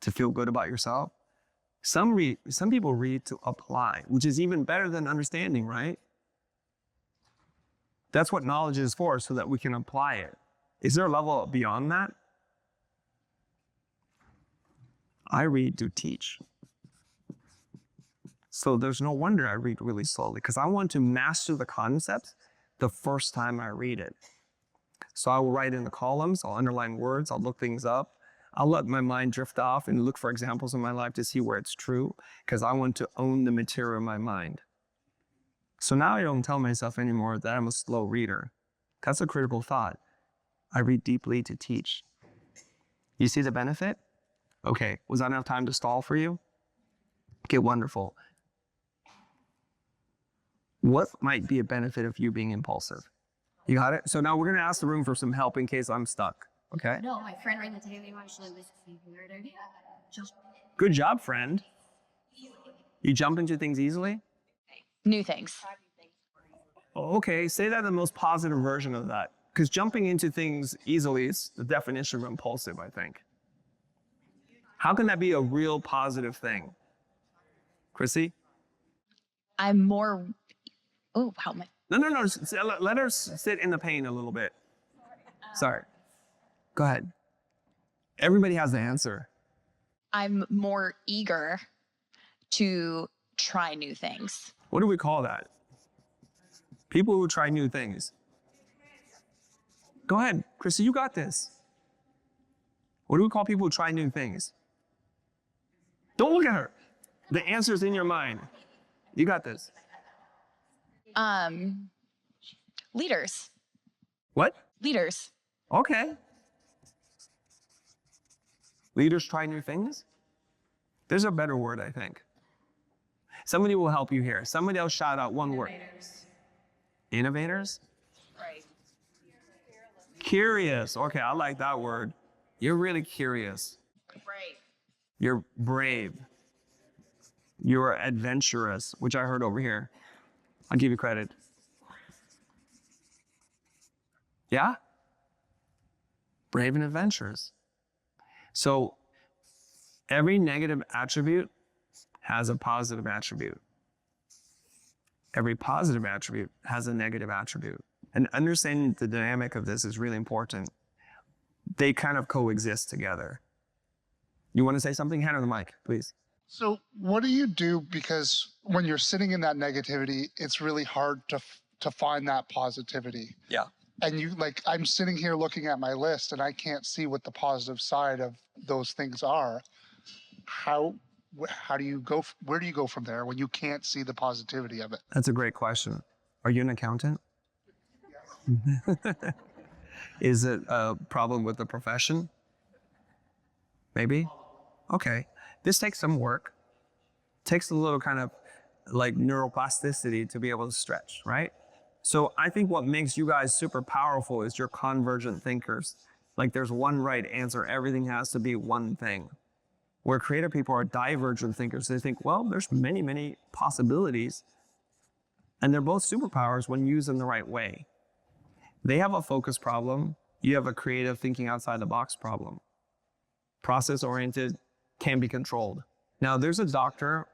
to feel good about yourself. Some people read to apply, which is even better than understanding, right? That's what knowledge is for, so that we can apply it. Is there a level beyond that? I read to teach. So there's no wonder I read really slowly, because I want to master the concept the first time I read it. So I will write in the columns, I'll underline words, I'll look things up. I'll let my mind drift off and look for examples in my life to see where it's true, because I want to own the material in my mind. So now I don't tell myself anymore that I'm a slow reader. That's a critical thought. I read deeply to teach. You see the benefit? Okay, was that enough time to stall for you? Okay, wonderful. What might be a benefit of you being impulsive? You got it? So now we're gonna ask the room for some help in case I'm stuck, okay? No, my friend ran the table actually was just Good job, friend. You jump into things easily? New things. Okay, say that in the most positive version of that. Because jumping into things easily is the definition of impulsive, I think. How can that be a real positive thing? Chrissy? I'm more, oh, how am I? No. Let her sit in the pain a little bit. Sorry. Go ahead. Everybody has the answer. I'm more eager to try new things. What do we call that? People who try new things. Go ahead, Chrissy, you got this. What do we call people who try new things? Don't look at her. The answer's in your mind. You got this. Leaders. What? Leaders. Okay. Leaders try new things? There's a better word, I think. Somebody will help you here. Somebody else shout out one word. Innovators? Right. Curious. Okay, I like that word. You're really curious. Right. You're brave. You're adventurous, which I heard over here. I'll give you credit. Yeah? Brave and adventurous. So every negative attribute has a positive attribute. Every positive attribute has a negative attribute. And understanding the dynamic of this is really important. They kind of coexist together. You want to say something? Hand on the mic, please. So what do you do? Because when you're sitting in that negativity, it's really hard to find that positivity. Yeah. And you like, I'm sitting here looking at my list and I can't see what the positive side of those things are. How do you go? Where do you go from there when you can't see the positivity of it? That's a great question. Are you an accountant? Is it a problem with the profession? Maybe? Okay. This takes some work. Takes a little kind of like neuroplasticity to be able to stretch, right? So I think what makes you guys super powerful is you're convergent thinkers. Like there's one right answer. Everything has to be one thing. Where creative people are divergent thinkers. They think, well, there's many, many possibilities. And they're both superpowers when used in the right way. They have a focus problem. You have a creative thinking outside the box problem. Process-oriented can be controlled. Now, there's a doctor,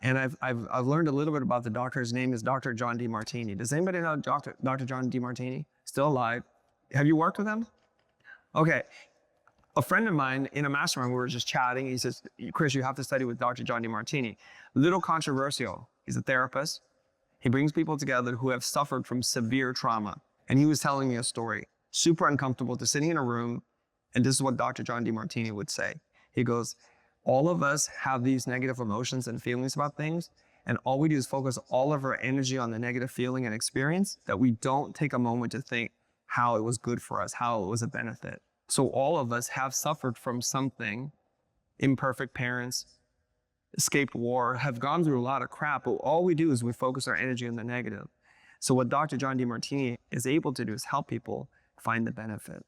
and I've learned a little bit about the doctor. His name is Dr. John Demartini. Does anybody know Dr. John Demartini? Still alive. Have you worked with him? Okay. A friend of mine in a mastermind, we were just chatting. He says, Chris, you have to study with Dr. John Demartini. Little controversial. He's a therapist. He brings people together who have suffered from severe trauma. And he was telling me a story, super uncomfortable, to sitting in a room. And this is what Dr. John Demartini would say. He goes, all of us have these negative emotions and feelings about things. And all we do is focus all of our energy on the negative feeling and experience, that we don't take a moment to think how it was good for us, how it was a benefit. So all of us have suffered from something, imperfect parents, escaped war, have gone through a lot of crap, but all we do is we focus our energy on the negative. So what Dr. John Demartini is able to do is help people find the benefit.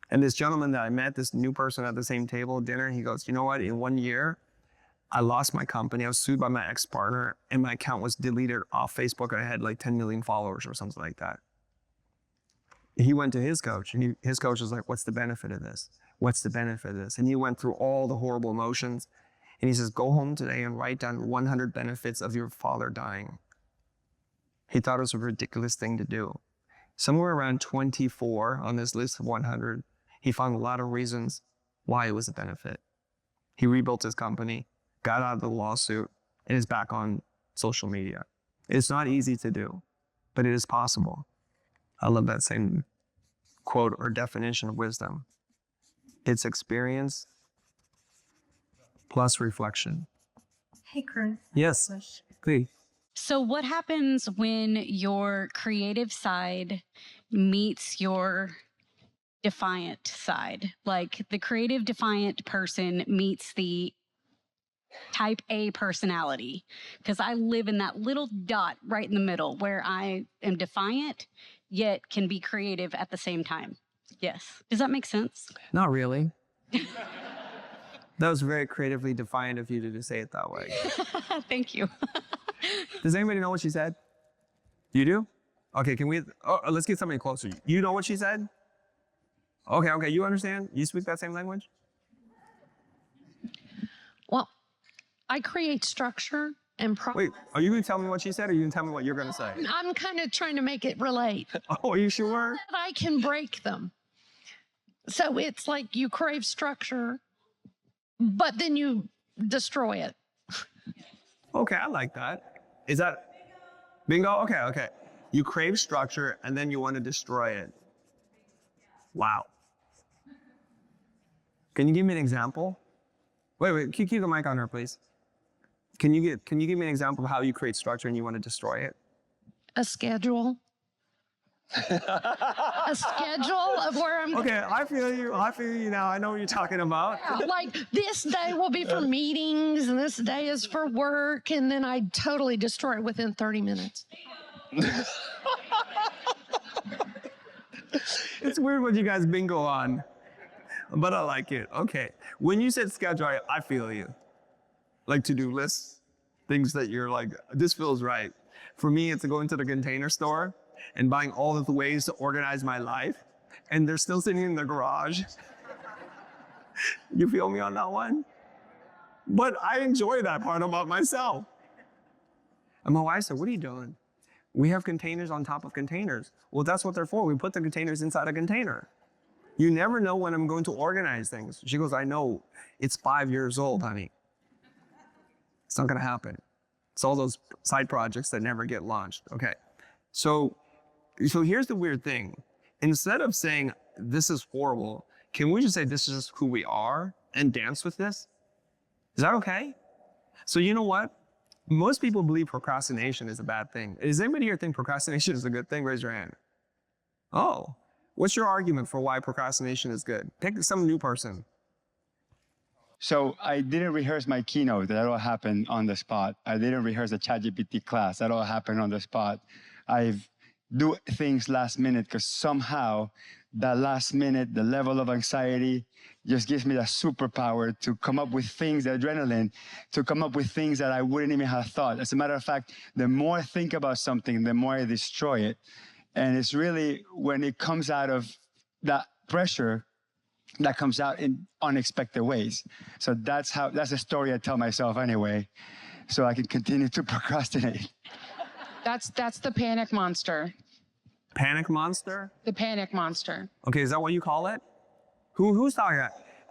And this gentleman that I met, this new person at the same table at dinner, he goes, you know what, in 1 year, I lost my company. I was sued by my ex-partner and my account was deleted off Facebook. I had like 10 million followers or something like that. He went to his coach and his coach was like, what's the benefit of this? What's the benefit of this? And he went through all the horrible emotions. And he says, go home today and write down 100 benefits of your father dying. He thought it was a ridiculous thing to do. Somewhere around 24 on this list of 100, he found a lot of reasons why it was a benefit. He rebuilt his company, got out of the lawsuit, and is back on social media. It's not easy to do, but it is possible. I love that same quote or definition of wisdom. It's experience plus reflection. Hey, Chris. Yes, please. So what happens when your creative side meets your defiant side? Like the creative defiant person meets the type A personality, because I live in that little dot right in the middle where I am defiant, yet can be creative at the same time. Yes. Does that make sense? Not really. That was very creatively defiant of you to say it that way. Thank you. Does anybody know what she said? You do? Okay, can we, let's get somebody closer. You know what she said? Okay, you understand? You speak that same language? Well, I create structure and Wait, are you going to tell me what she said or are you going to tell me what you're going to say? I'm kind of trying to make it relate. Oh, are you sure? I can break them. So it's like you crave structure, but then you destroy it. Okay, I like that. Is that bingo? Okay. You crave structure and then you want to destroy it. Wow. Can you give me an example? Wait, keep the mic on her, please. Can you give me an example of how you create structure and you want to destroy it? A schedule. A schedule of where I'm Okay, I feel you now. I know what you're talking about. like this day will be for meetings and this day is for work, and then I totally destroy it within 30 minutes. It's weird what you guys bingo on, but I like it. Okay. When you said schedule, I feel you. Like to-do lists, things that you're like, this feels right. For me, it's going to the Container Store and buying all of the ways to organize my life, and they're still sitting in the garage. You feel me on that one? But I enjoy that part about myself. And my wife said, what are you doing? We have containers on top of containers. Well, that's what they're for. We put the containers inside a container. You never know when I'm going to organize things. She goes, I know, it's 5 years old, honey. It's not gonna happen. It's all those side projects that never get launched. Okay, so here's the weird thing. Instead of saying, this is horrible, can we just say, this is just who we are and dance with this? Is that okay? So you know what? Most people believe procrastination is a bad thing. Does anybody here think procrastination is a good thing? Raise your hand. Oh, what's your argument for why procrastination is good? Pick some new person. So I didn't rehearse my keynote. That all happened on the spot. I didn't rehearse the ChatGPT class. That all happened on the spot. I do things last minute because somehow that last minute, the level of anxiety just gives me that superpower to come up with things, the adrenaline, to come up with things that I wouldn't even have thought. As a matter of fact, the more I think about something, the more I destroy it. And it's really when it comes out of that pressure that comes out in unexpected ways. So that's the story I tell myself anyway, so I can continue to procrastinate. That's the panic monster. Panic monster? The panic monster. Okay, is that what you call it? Who's talking?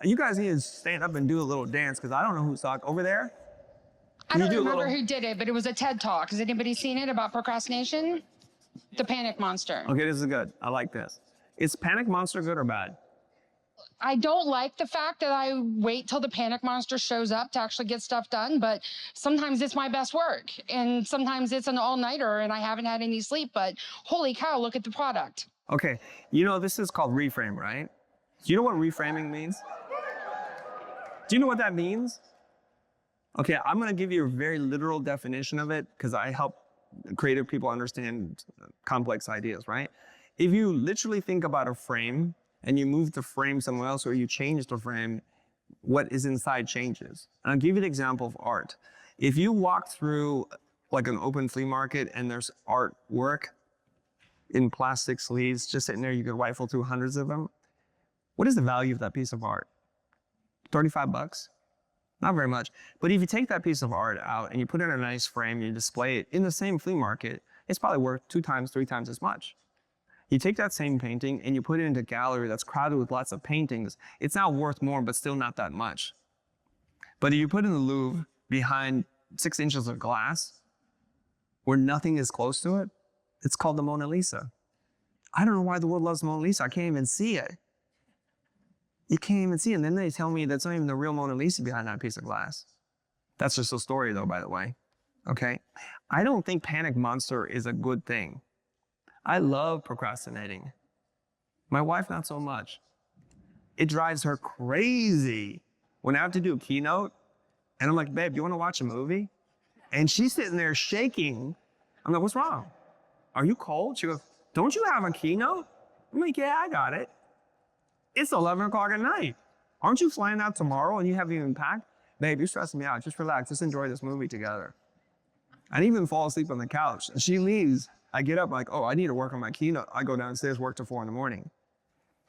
You guys need to stand up and do a little dance because I don't know who's talking. Over there? I don't remember who did it, but it was a TED Talk. Has anybody seen it about procrastination? The panic monster. Okay, this is good. I like this. Is panic monster good or bad? I don't like the fact that I wait till the panic monster shows up to actually get stuff done, but sometimes it's my best work. And sometimes it's an all-nighter and I haven't had any sleep, but holy cow, look at the product. Okay, you know, this is called reframe, right? Do you know what reframing means? Do you know what that means? Okay, I'm gonna give you a very literal definition of it because I help creative people understand complex ideas, right? If you literally think about a frame and you move the frame somewhere else or you change the frame, what is inside changes. And I'll give you an example of art. If you walk through like an open flea market and there's artwork in plastic sleeves just sitting there, you could rifle through hundreds of them. What is the value of that piece of art? 35 bucks? Not very much. But if you take that piece of art out and you put it in a nice frame, you display it in the same flea market, it's probably worth 2 times, 3 times as much. You take that same painting and you put it into a gallery that's crowded with lots of paintings, it's now worth more, but still not that much. But if you put it in the Louvre behind 6 inches of glass, where nothing is close to it, it's called the Mona Lisa. I don't know why the world loves the Mona Lisa. I can't even see it. You can't even see it. And then they tell me that's not even the real Mona Lisa behind that piece of glass. That's just a story though, by the way. Okay? I don't think panic monster is a good thing. I love procrastinating. My wife, not so much. It drives her crazy when I have to do a keynote and I'm like, babe, you want to watch a movie? And she's sitting there shaking. I'm like, what's wrong? Are you cold? She goes, don't you have a keynote? I'm like, yeah, I got it. It's 11 o'clock at night. Aren't you flying out tomorrow and you haven't even packed? Babe, you're stressing me out. Just relax. Just enjoy this movie together. I didn't even fall asleep on the couch. And she leaves. I get up like, oh, I need to work on my keynote. I go downstairs, work till 4 in the morning.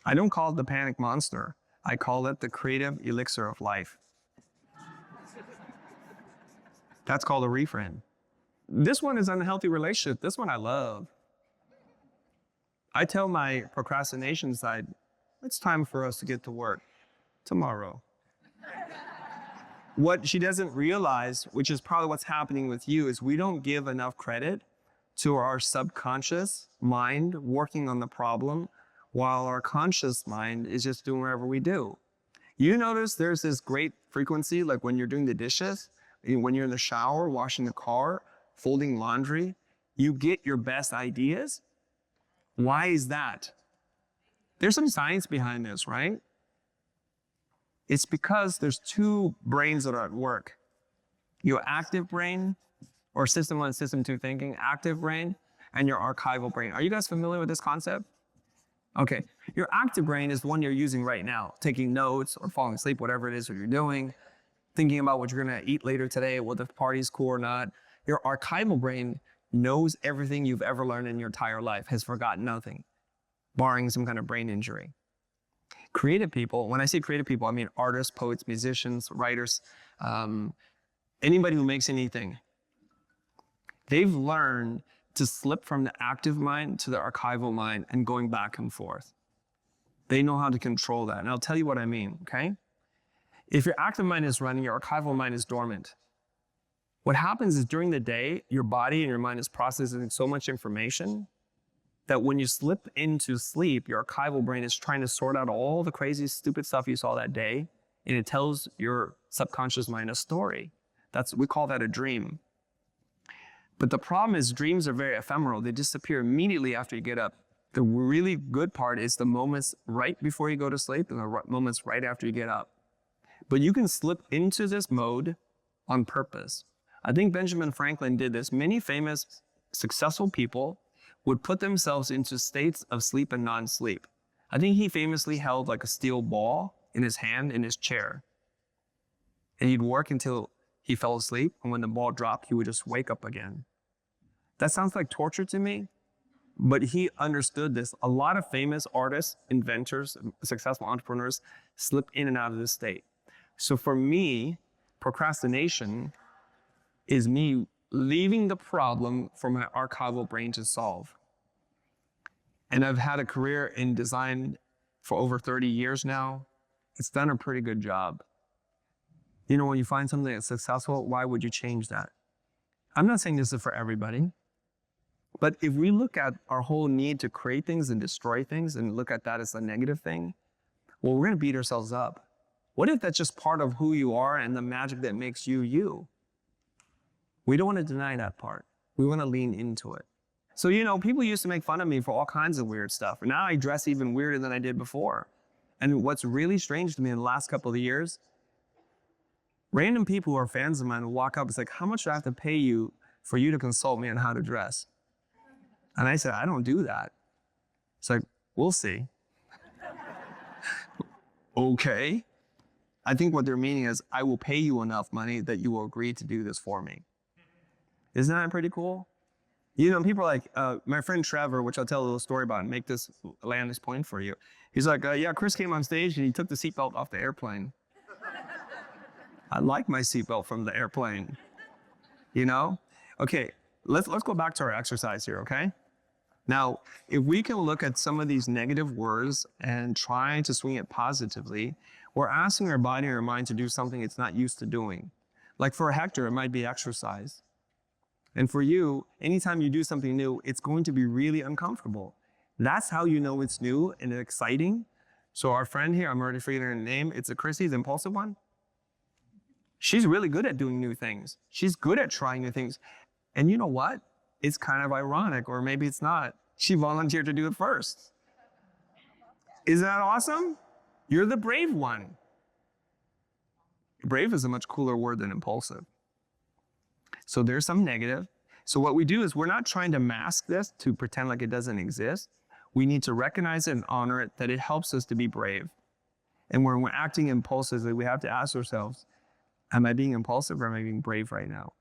I don't call it the panic monster. I call it the creative elixir of life. That's called a reframe. This one is unhealthy relationship. This one I love. I tell my procrastination side, it's time for us to get to work tomorrow. What she doesn't realize, which is probably what's happening with you, is we don't give enough credit to our subconscious mind working on the problem while our conscious mind is just doing whatever we do. You notice there's this great frequency, like when you're doing the dishes, when you're in the shower, washing the car, folding laundry, you get your best ideas. Why is that? There's some science behind this, right? It's because there's 2 brains that are at work. Your active brain, or system 1, system 2 thinking, active brain, and your archival brain. Are you guys familiar with this concept? Okay, your active brain is the one you're using right now, taking notes or falling asleep, whatever it is that you're doing, thinking about what you're gonna eat later today, whether the party's cool or not. Your archival brain knows everything you've ever learned in your entire life, has forgotten nothing, barring some kind of brain injury. Creative people, when I say creative people, I mean artists, poets, musicians, writers, anybody who makes anything. They've learned to slip from the active mind to the archival mind and going back and forth. They know how to control that. And I'll tell you what I mean, okay? If your active mind is running, your archival mind is dormant. What happens is during the day, your body and your mind is processing so much information that when you slip into sleep, your archival brain is trying to sort out all the crazy, stupid stuff you saw that day, and it tells your subconscious mind a story. We call that a dream. But the problem is dreams are very ephemeral. They disappear immediately after you get up. The really good part is the moments right before you go to sleep and the moments right after you get up. But you can slip into this mode on purpose. I think Benjamin Franklin did this. Many famous, successful people would put themselves into states of sleep and non-sleep. I think he famously held like a steel ball in his hand in his chair. And he'd work until he fell asleep, and when the ball dropped, he would just wake up again. That sounds like torture to me, but he understood this. A lot of famous artists, inventors, successful entrepreneurs slip in and out of this state. So for me, procrastination is me leaving the problem for my archival brain to solve. And I've had a career in design for over 30 years now. It's done a pretty good job. You know, when you find something that's successful, why would you change that? I'm not saying this is for everybody, but if we look at our whole need to create things and destroy things and look at that as a negative thing, well, we're gonna beat ourselves up. What if that's just part of who you are and the magic that makes you, you? We don't want to deny that part. We want to lean into it. So, you know, people used to make fun of me for all kinds of weird stuff. Now I dress even weirder than I did before. And what's really strange to me in the last couple of years, random people who are fans of mine will walk up and say, how much do I have to pay you for you to consult me on how to dress? And I said, I don't do that. It's like, we'll see. Okay. I think what they're meaning is, I will pay you enough money that you will agree to do this for me. Isn't that pretty cool? You know, people are like, my friend Trevor, which I'll tell a little story about and land this point for you. He's like, yeah, Chris came on stage and he took the seatbelt off the airplane. I like my seatbelt from the airplane, you know? Okay, let's go back to our exercise here, okay? Now, if we can look at some of these negative words and try to swing it positively, we're asking our body and our mind to do something it's not used to doing. Like for Hector, it might be exercise. And for you, anytime you do something new, it's going to be really uncomfortable. That's how you know it's new and exciting. So our friend here, I'm already forgetting her name, it's a Chrissy, the impulsive one. She's really good at doing new things. She's good at trying new things. And you know what? It's kind of ironic, or maybe it's not. She volunteered to do it first. Isn't that awesome? You're the brave one. Brave is a much cooler word than impulsive. So there's some negative. So what we do is we're not trying to mask this to pretend like it doesn't exist. We need to recognize it and honor it, that it helps us to be brave. And when we're acting impulsively, we have to ask ourselves, am I being impulsive or am I being brave right now?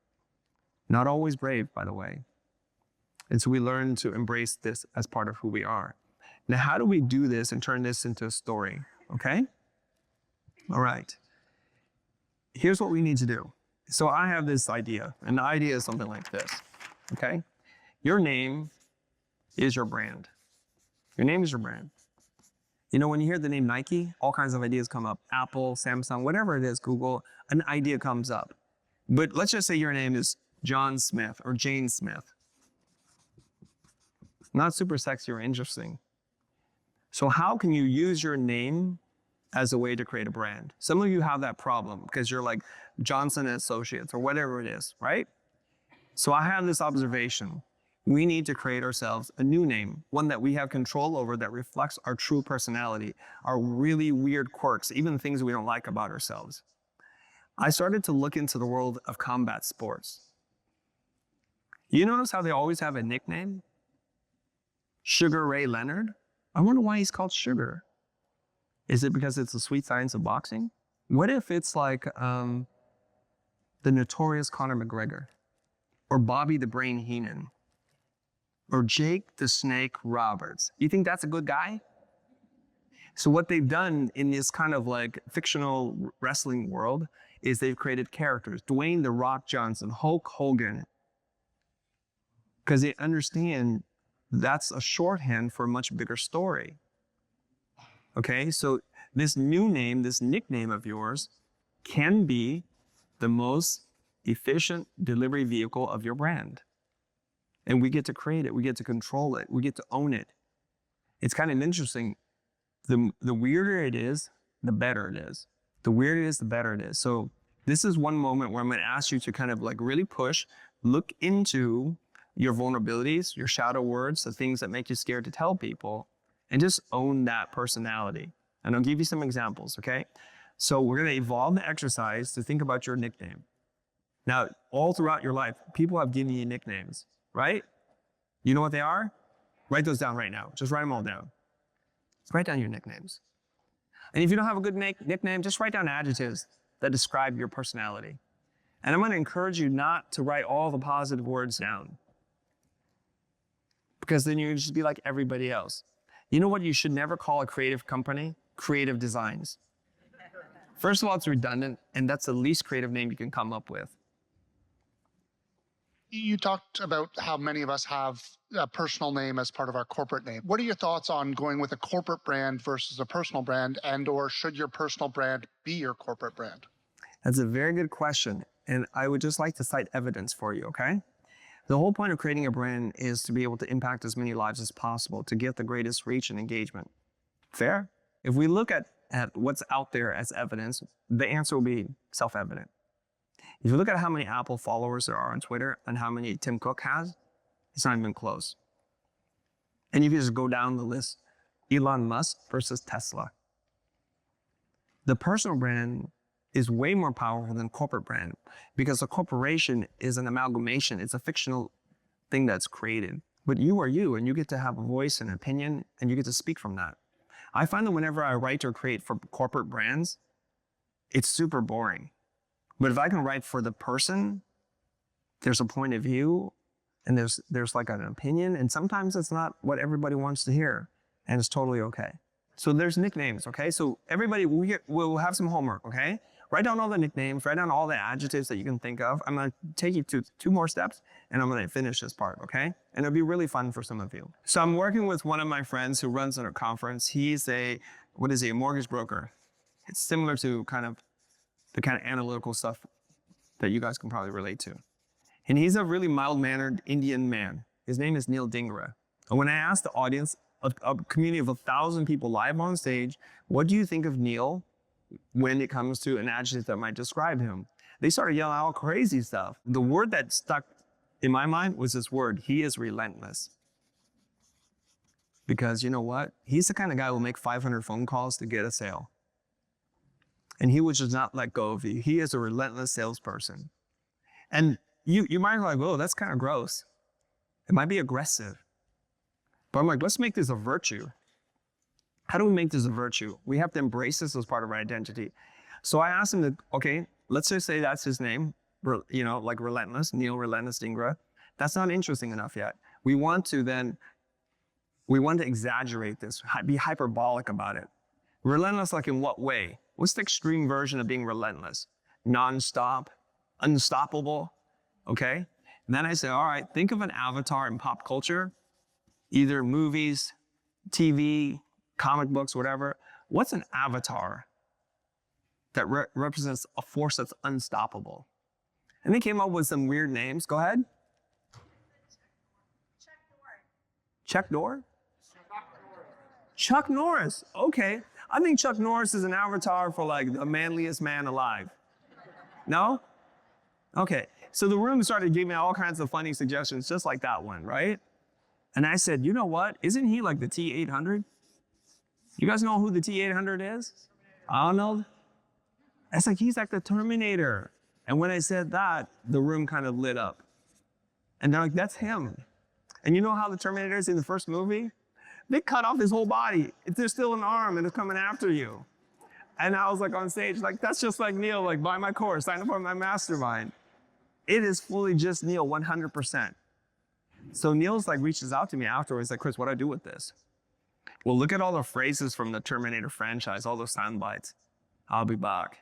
Not always brave, by the way. And so we learn to embrace this as part of who we are. Now, how do we do this and turn this into a story? Okay? All right. Here's what we need to do. So I have this idea, and the idea is something like this, okay? Your name is your brand. Your name is your brand. You know, when you hear the name Nike, all kinds of ideas come up. Apple, Samsung, whatever it is, Google, an idea comes up. But let's just say your name is John Smith or Jane Smith. Not super sexy or interesting. So how can you use your name as a way to create a brand? Some of you have that problem because you're like Johnson and Associates or whatever it is, right? So I have this observation. We need to create ourselves a new name, one that we have control over, that reflects our true personality, our really weird quirks, even things we don't like about ourselves. I started to look into the world of combat sports. You notice how they always have a nickname? Sugar Ray Leonard? I wonder why he's called Sugar. Is it because it's the sweet science of boxing? What if it's like the notorious Conor McGregor, or Bobby the Brain Heenan, or Jake the Snake Roberts? You think that's a good guy? So what they've done in this kind of like fictional wrestling world is they've created characters, Dwayne The Rock Johnson, Hulk Hogan, because they understand that's a shorthand for a much bigger story. Okay, so this new name, this nickname of yours can be the most efficient delivery vehicle of your brand. And we get to create it, we get to control it, we get to own it. It's kind of interesting. The weirder it is, the better it is. The weirder it is, the better it is. So this is one moment where I'm going to ask you to kind of like really push, look into your vulnerabilities, your shadow words, the things that make you scared to tell people, and just own that personality. And I'll give you some examples, okay? So we're going to evolve the exercise to think about your nickname. Now, all throughout your life, people have given you nicknames, right? You know what they are? Write those down right now. Just write them all down. Write down your nicknames. And if you don't have a good nickname, just write down adjectives that describe your personality. And I'm going to encourage you not to write all the positive words down, because then you just be like everybody else. You know what you should never call a creative company? Creative Designs. First of all, it's redundant, and that's the least creative name you can come up with. You talked about how many of us have a personal name as part of our corporate name. What are your thoughts on going with a corporate brand versus a personal brand, and or should your personal brand be your corporate brand? That's a very good question, and I would just like to cite evidence for you, okay? The whole point of creating a brand is to be able to impact as many lives as possible to get the greatest reach and engagement. Fair? If we look at what's out there as evidence, the answer will be self-evident. If you look at how many Apple followers there are on Twitter and how many Tim Cook has, it's not even close. And you can just go down the list, Elon Musk versus Tesla. The personal brand is way more powerful than corporate brand, because a corporation is an amalgamation. It's a fictional thing that's created. But you are you, and you get to have a voice and opinion, and you get to speak from that. I find that whenever I write or create for corporate brands, it's super boring. But if I can write for the person, there's a point of view, and there's like an opinion, and sometimes it's not what everybody wants to hear, and it's totally okay. So there's nicknames, okay? So everybody, we'll have some homework, okay? Write down all the nicknames, write down all the adjectives that you can think of. I'm gonna take you to 2 more steps, and I'm gonna finish this part, okay? And it'll be really fun for some of you. So I'm working with one of my friends who runs a conference. He's a mortgage broker. It's similar to the kind of analytical stuff that you guys can probably relate to. And he's a really mild-mannered Indian man. His name is Neil Dhingra. And when I asked the audience, a community of 1,000 people live on stage, what do you think of Neil when it comes to an adjective that might describe him? They started yelling all crazy stuff. The word that stuck in my mind was this word: he is relentless. Because you know what? He's the kind of guy who will make 500 phone calls to get a sale. And he would just not let go of you. He is a relentless salesperson. And you might be like, oh, that's kind of gross. It might be aggressive. But I'm like, let's make this a virtue. How do we make this a virtue? We have to embrace this as part of our identity. So I asked him to, okay, let's just say that's his name, like Relentless, Neil Relentless Dhingra. That's not interesting enough yet. We want to exaggerate this, be hyperbolic about it. Relentless, like in what way? What's the extreme version of being relentless? Non-stop, unstoppable, okay? And then I said, all right, think of an avatar in pop culture, either movies, TV, comic books, whatever. What's an avatar that represents a force that's unstoppable? And they came up with some weird names. Go ahead. Chuck Norris. Chuck Norris. Okay. I think Chuck Norris is an avatar for like the manliest man alive. No? Okay. So the room started giving me all kinds of funny suggestions, just like that one, right? And I said, you know what? Isn't he like the T-800? You guys know who the T-800 is? I don't know. It's like, he's like the Terminator. And when I said that, the room kind of lit up. And they're like, that's him. And you know how the Terminator is in the first movie? They cut off his whole body. There's still an arm and it's coming after you. And I was like on stage, like, that's just like Neil, like buy my course, sign up for my mastermind. It is fully just Neil, 100%. So Neil's like reaches out to me afterwards, like, Chris, what do I do with this? Well, look at all the phrases from the Terminator franchise, all those sound bites. I'll be back.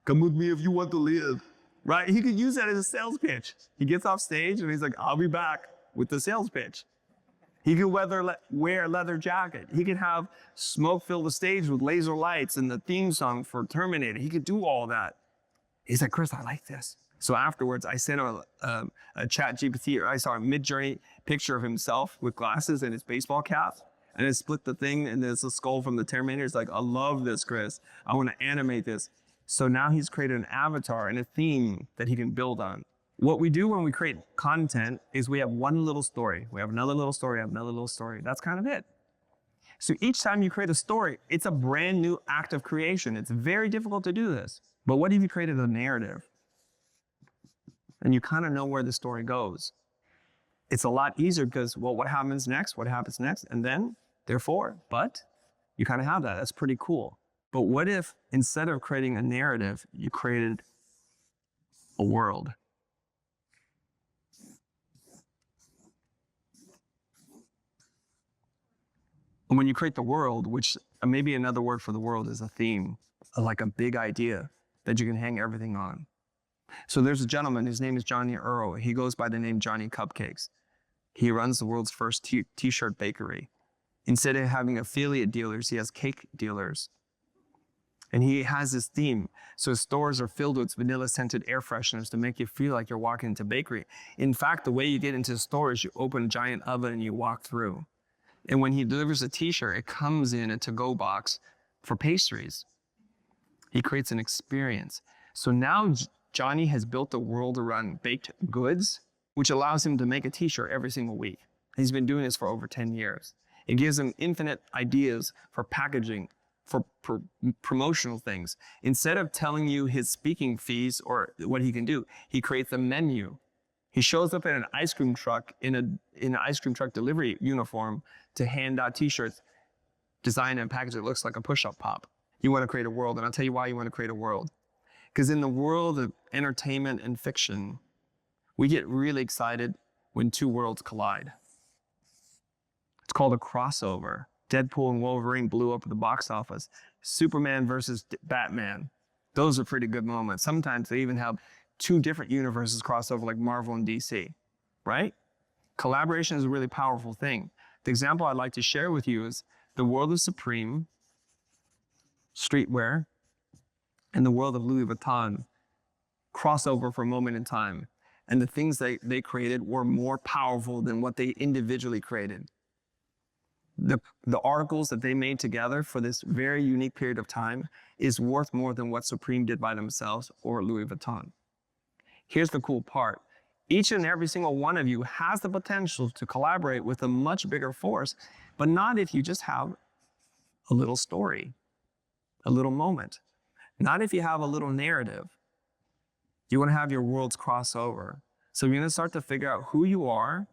Come with me if you want to live. Right? He could use that as a sales pitch. He gets off stage and he's like, I'll be back with the sales pitch. He could wear a leather jacket. He could have smoke fill the stage with laser lights and the theme song for Terminator. He could do all that. He's like, Chris, I like this. So afterwards, I sent him a chat GPT, or I saw a Mid-Journey picture of himself with glasses and his baseball cap. And it split the thing, and there's a skull from the Terminator. It's like, I love this, Chris. I want to animate this. So now he's created an avatar and a theme that he can build on. What we do when we create content is we have one little story. We have another little story, another little story. That's kind of it. So each time you create a story, it's a brand new act of creation. It's very difficult to do this. But what if you created a narrative? And you kind of know where the story goes. It's a lot easier because, well, what happens next? What happens next? And then, therefore, but you kind of have that. That's pretty cool. But what if instead of creating a narrative, you created a world? And when you create the world, which maybe another word for the world is a theme, like a big idea that you can hang everything on. So there's a gentleman, his name is Johnny Earl. He goes by the name Johnny Cupcakes. He runs the world's first t-shirt bakery. Instead of having affiliate dealers, he has cake dealers. And he has this theme. So his stores are filled with vanilla scented air fresheners to make you feel like you're walking into a bakery. In fact, the way you get into the store is you open a giant oven and you walk through. And when he delivers a t-shirt, it comes in a to-go box for pastries. He creates an experience. So now Johnny has built a world around baked goods, which allows him to make a t-shirt every single week. He's been doing this for over 10 years. It gives him infinite ideas for packaging, for promotional things. Instead of telling you his speaking fees or what he can do, he creates a menu. He shows up in an ice cream truck, in an ice cream truck delivery uniform to hand out t-shirts, design and package that looks like a push-up pop. You want to create a world, and I'll tell you why you want to create a world. Because in the world of entertainment and fiction, we get really excited when two worlds collide. It's called a crossover. Deadpool and Wolverine blew up at the box office. Superman versus Batman. Those are pretty good moments. Sometimes they even have two different universes cross over like Marvel and DC, right? Collaboration is a really powerful thing. The example I'd like to share with you is the world of Supreme, streetwear, and the world of Louis Vuitton crossover for a moment in time. And the things they created were more powerful than what they individually created. The articles that they made together for this very unique period of time is worth more than what Supreme did by themselves or Louis Vuitton. Here's the cool part. Each and every single one of you has the potential to collaborate with a much bigger force, but not if you just have a little story, a little moment. Not if you have a little narrative. You want to have your worlds cross over. So you're going to start to figure out who you are,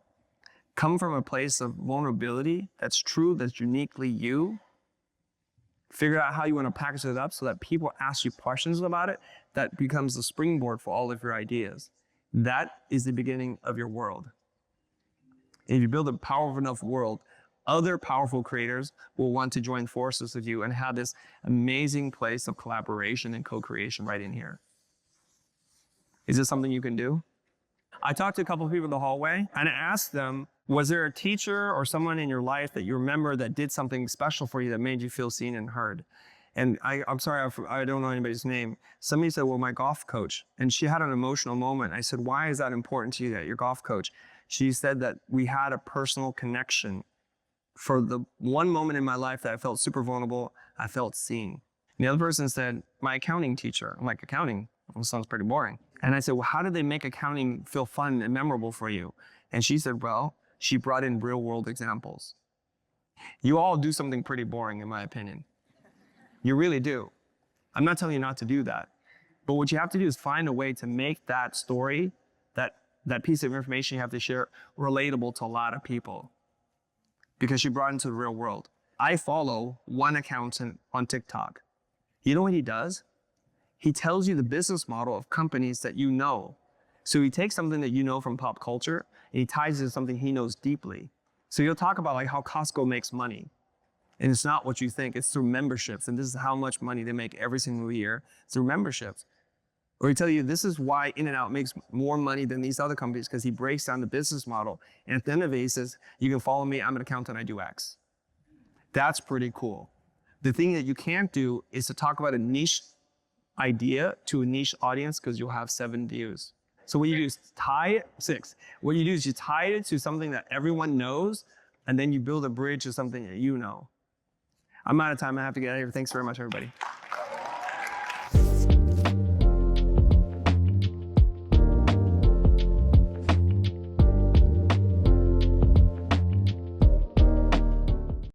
come from a place of vulnerability that's true, that's uniquely you. Figure out how you want to package it up so that people ask you questions about it. That becomes the springboard for all of your ideas. That is the beginning of your world. If you build a powerful enough world, other powerful creators will want to join forces with you and have this amazing place of collaboration and co-creation right in here. Is this something you can do? I talked to a couple of people in the hallway and I asked them, was there a teacher or someone in your life that you remember that did something special for you that made you feel seen and heard? And I'm sorry, I don't know anybody's name. Somebody said, well, my golf coach. And she had an emotional moment. I said, why is that important to you, that your golf coach? She said that we had a personal connection. For the one moment in my life that I felt super vulnerable, I felt seen. And the other person said, my accounting teacher. I'm like, accounting? Well, sounds pretty boring. And I said, well, how did they make accounting feel fun and memorable for you? And she said, well, she brought in real world examples. You all do something pretty boring, in my opinion. You really do. I'm not telling you not to do that. But what you have to do is find a way to make that story, that piece of information you have to share, relatable to a lot of people. because she brought it into the real world. I follow one accountant on TikTok. You know what he does? He tells you the business model of companies that you know. So he takes something that you know from pop culture and he ties it to something he knows deeply. So he'll talk about like how Costco makes money. And it's not what you think, it's through memberships. And this is how much money they make every single year through memberships. Or he tell you this is why In-N-Out makes more money than these other companies, because he breaks down the business model. And at the end of it, he says, you can follow me, I'm an accountant, I do X. That's pretty cool. The thing that you can't do is to talk about a niche idea to a niche audience because you'll have 7 views. So what you do is What you do is you tie it to something that everyone knows, and then you build a bridge to something that you know. I'm out of time. I have to get out of here. Thanks very much, everybody.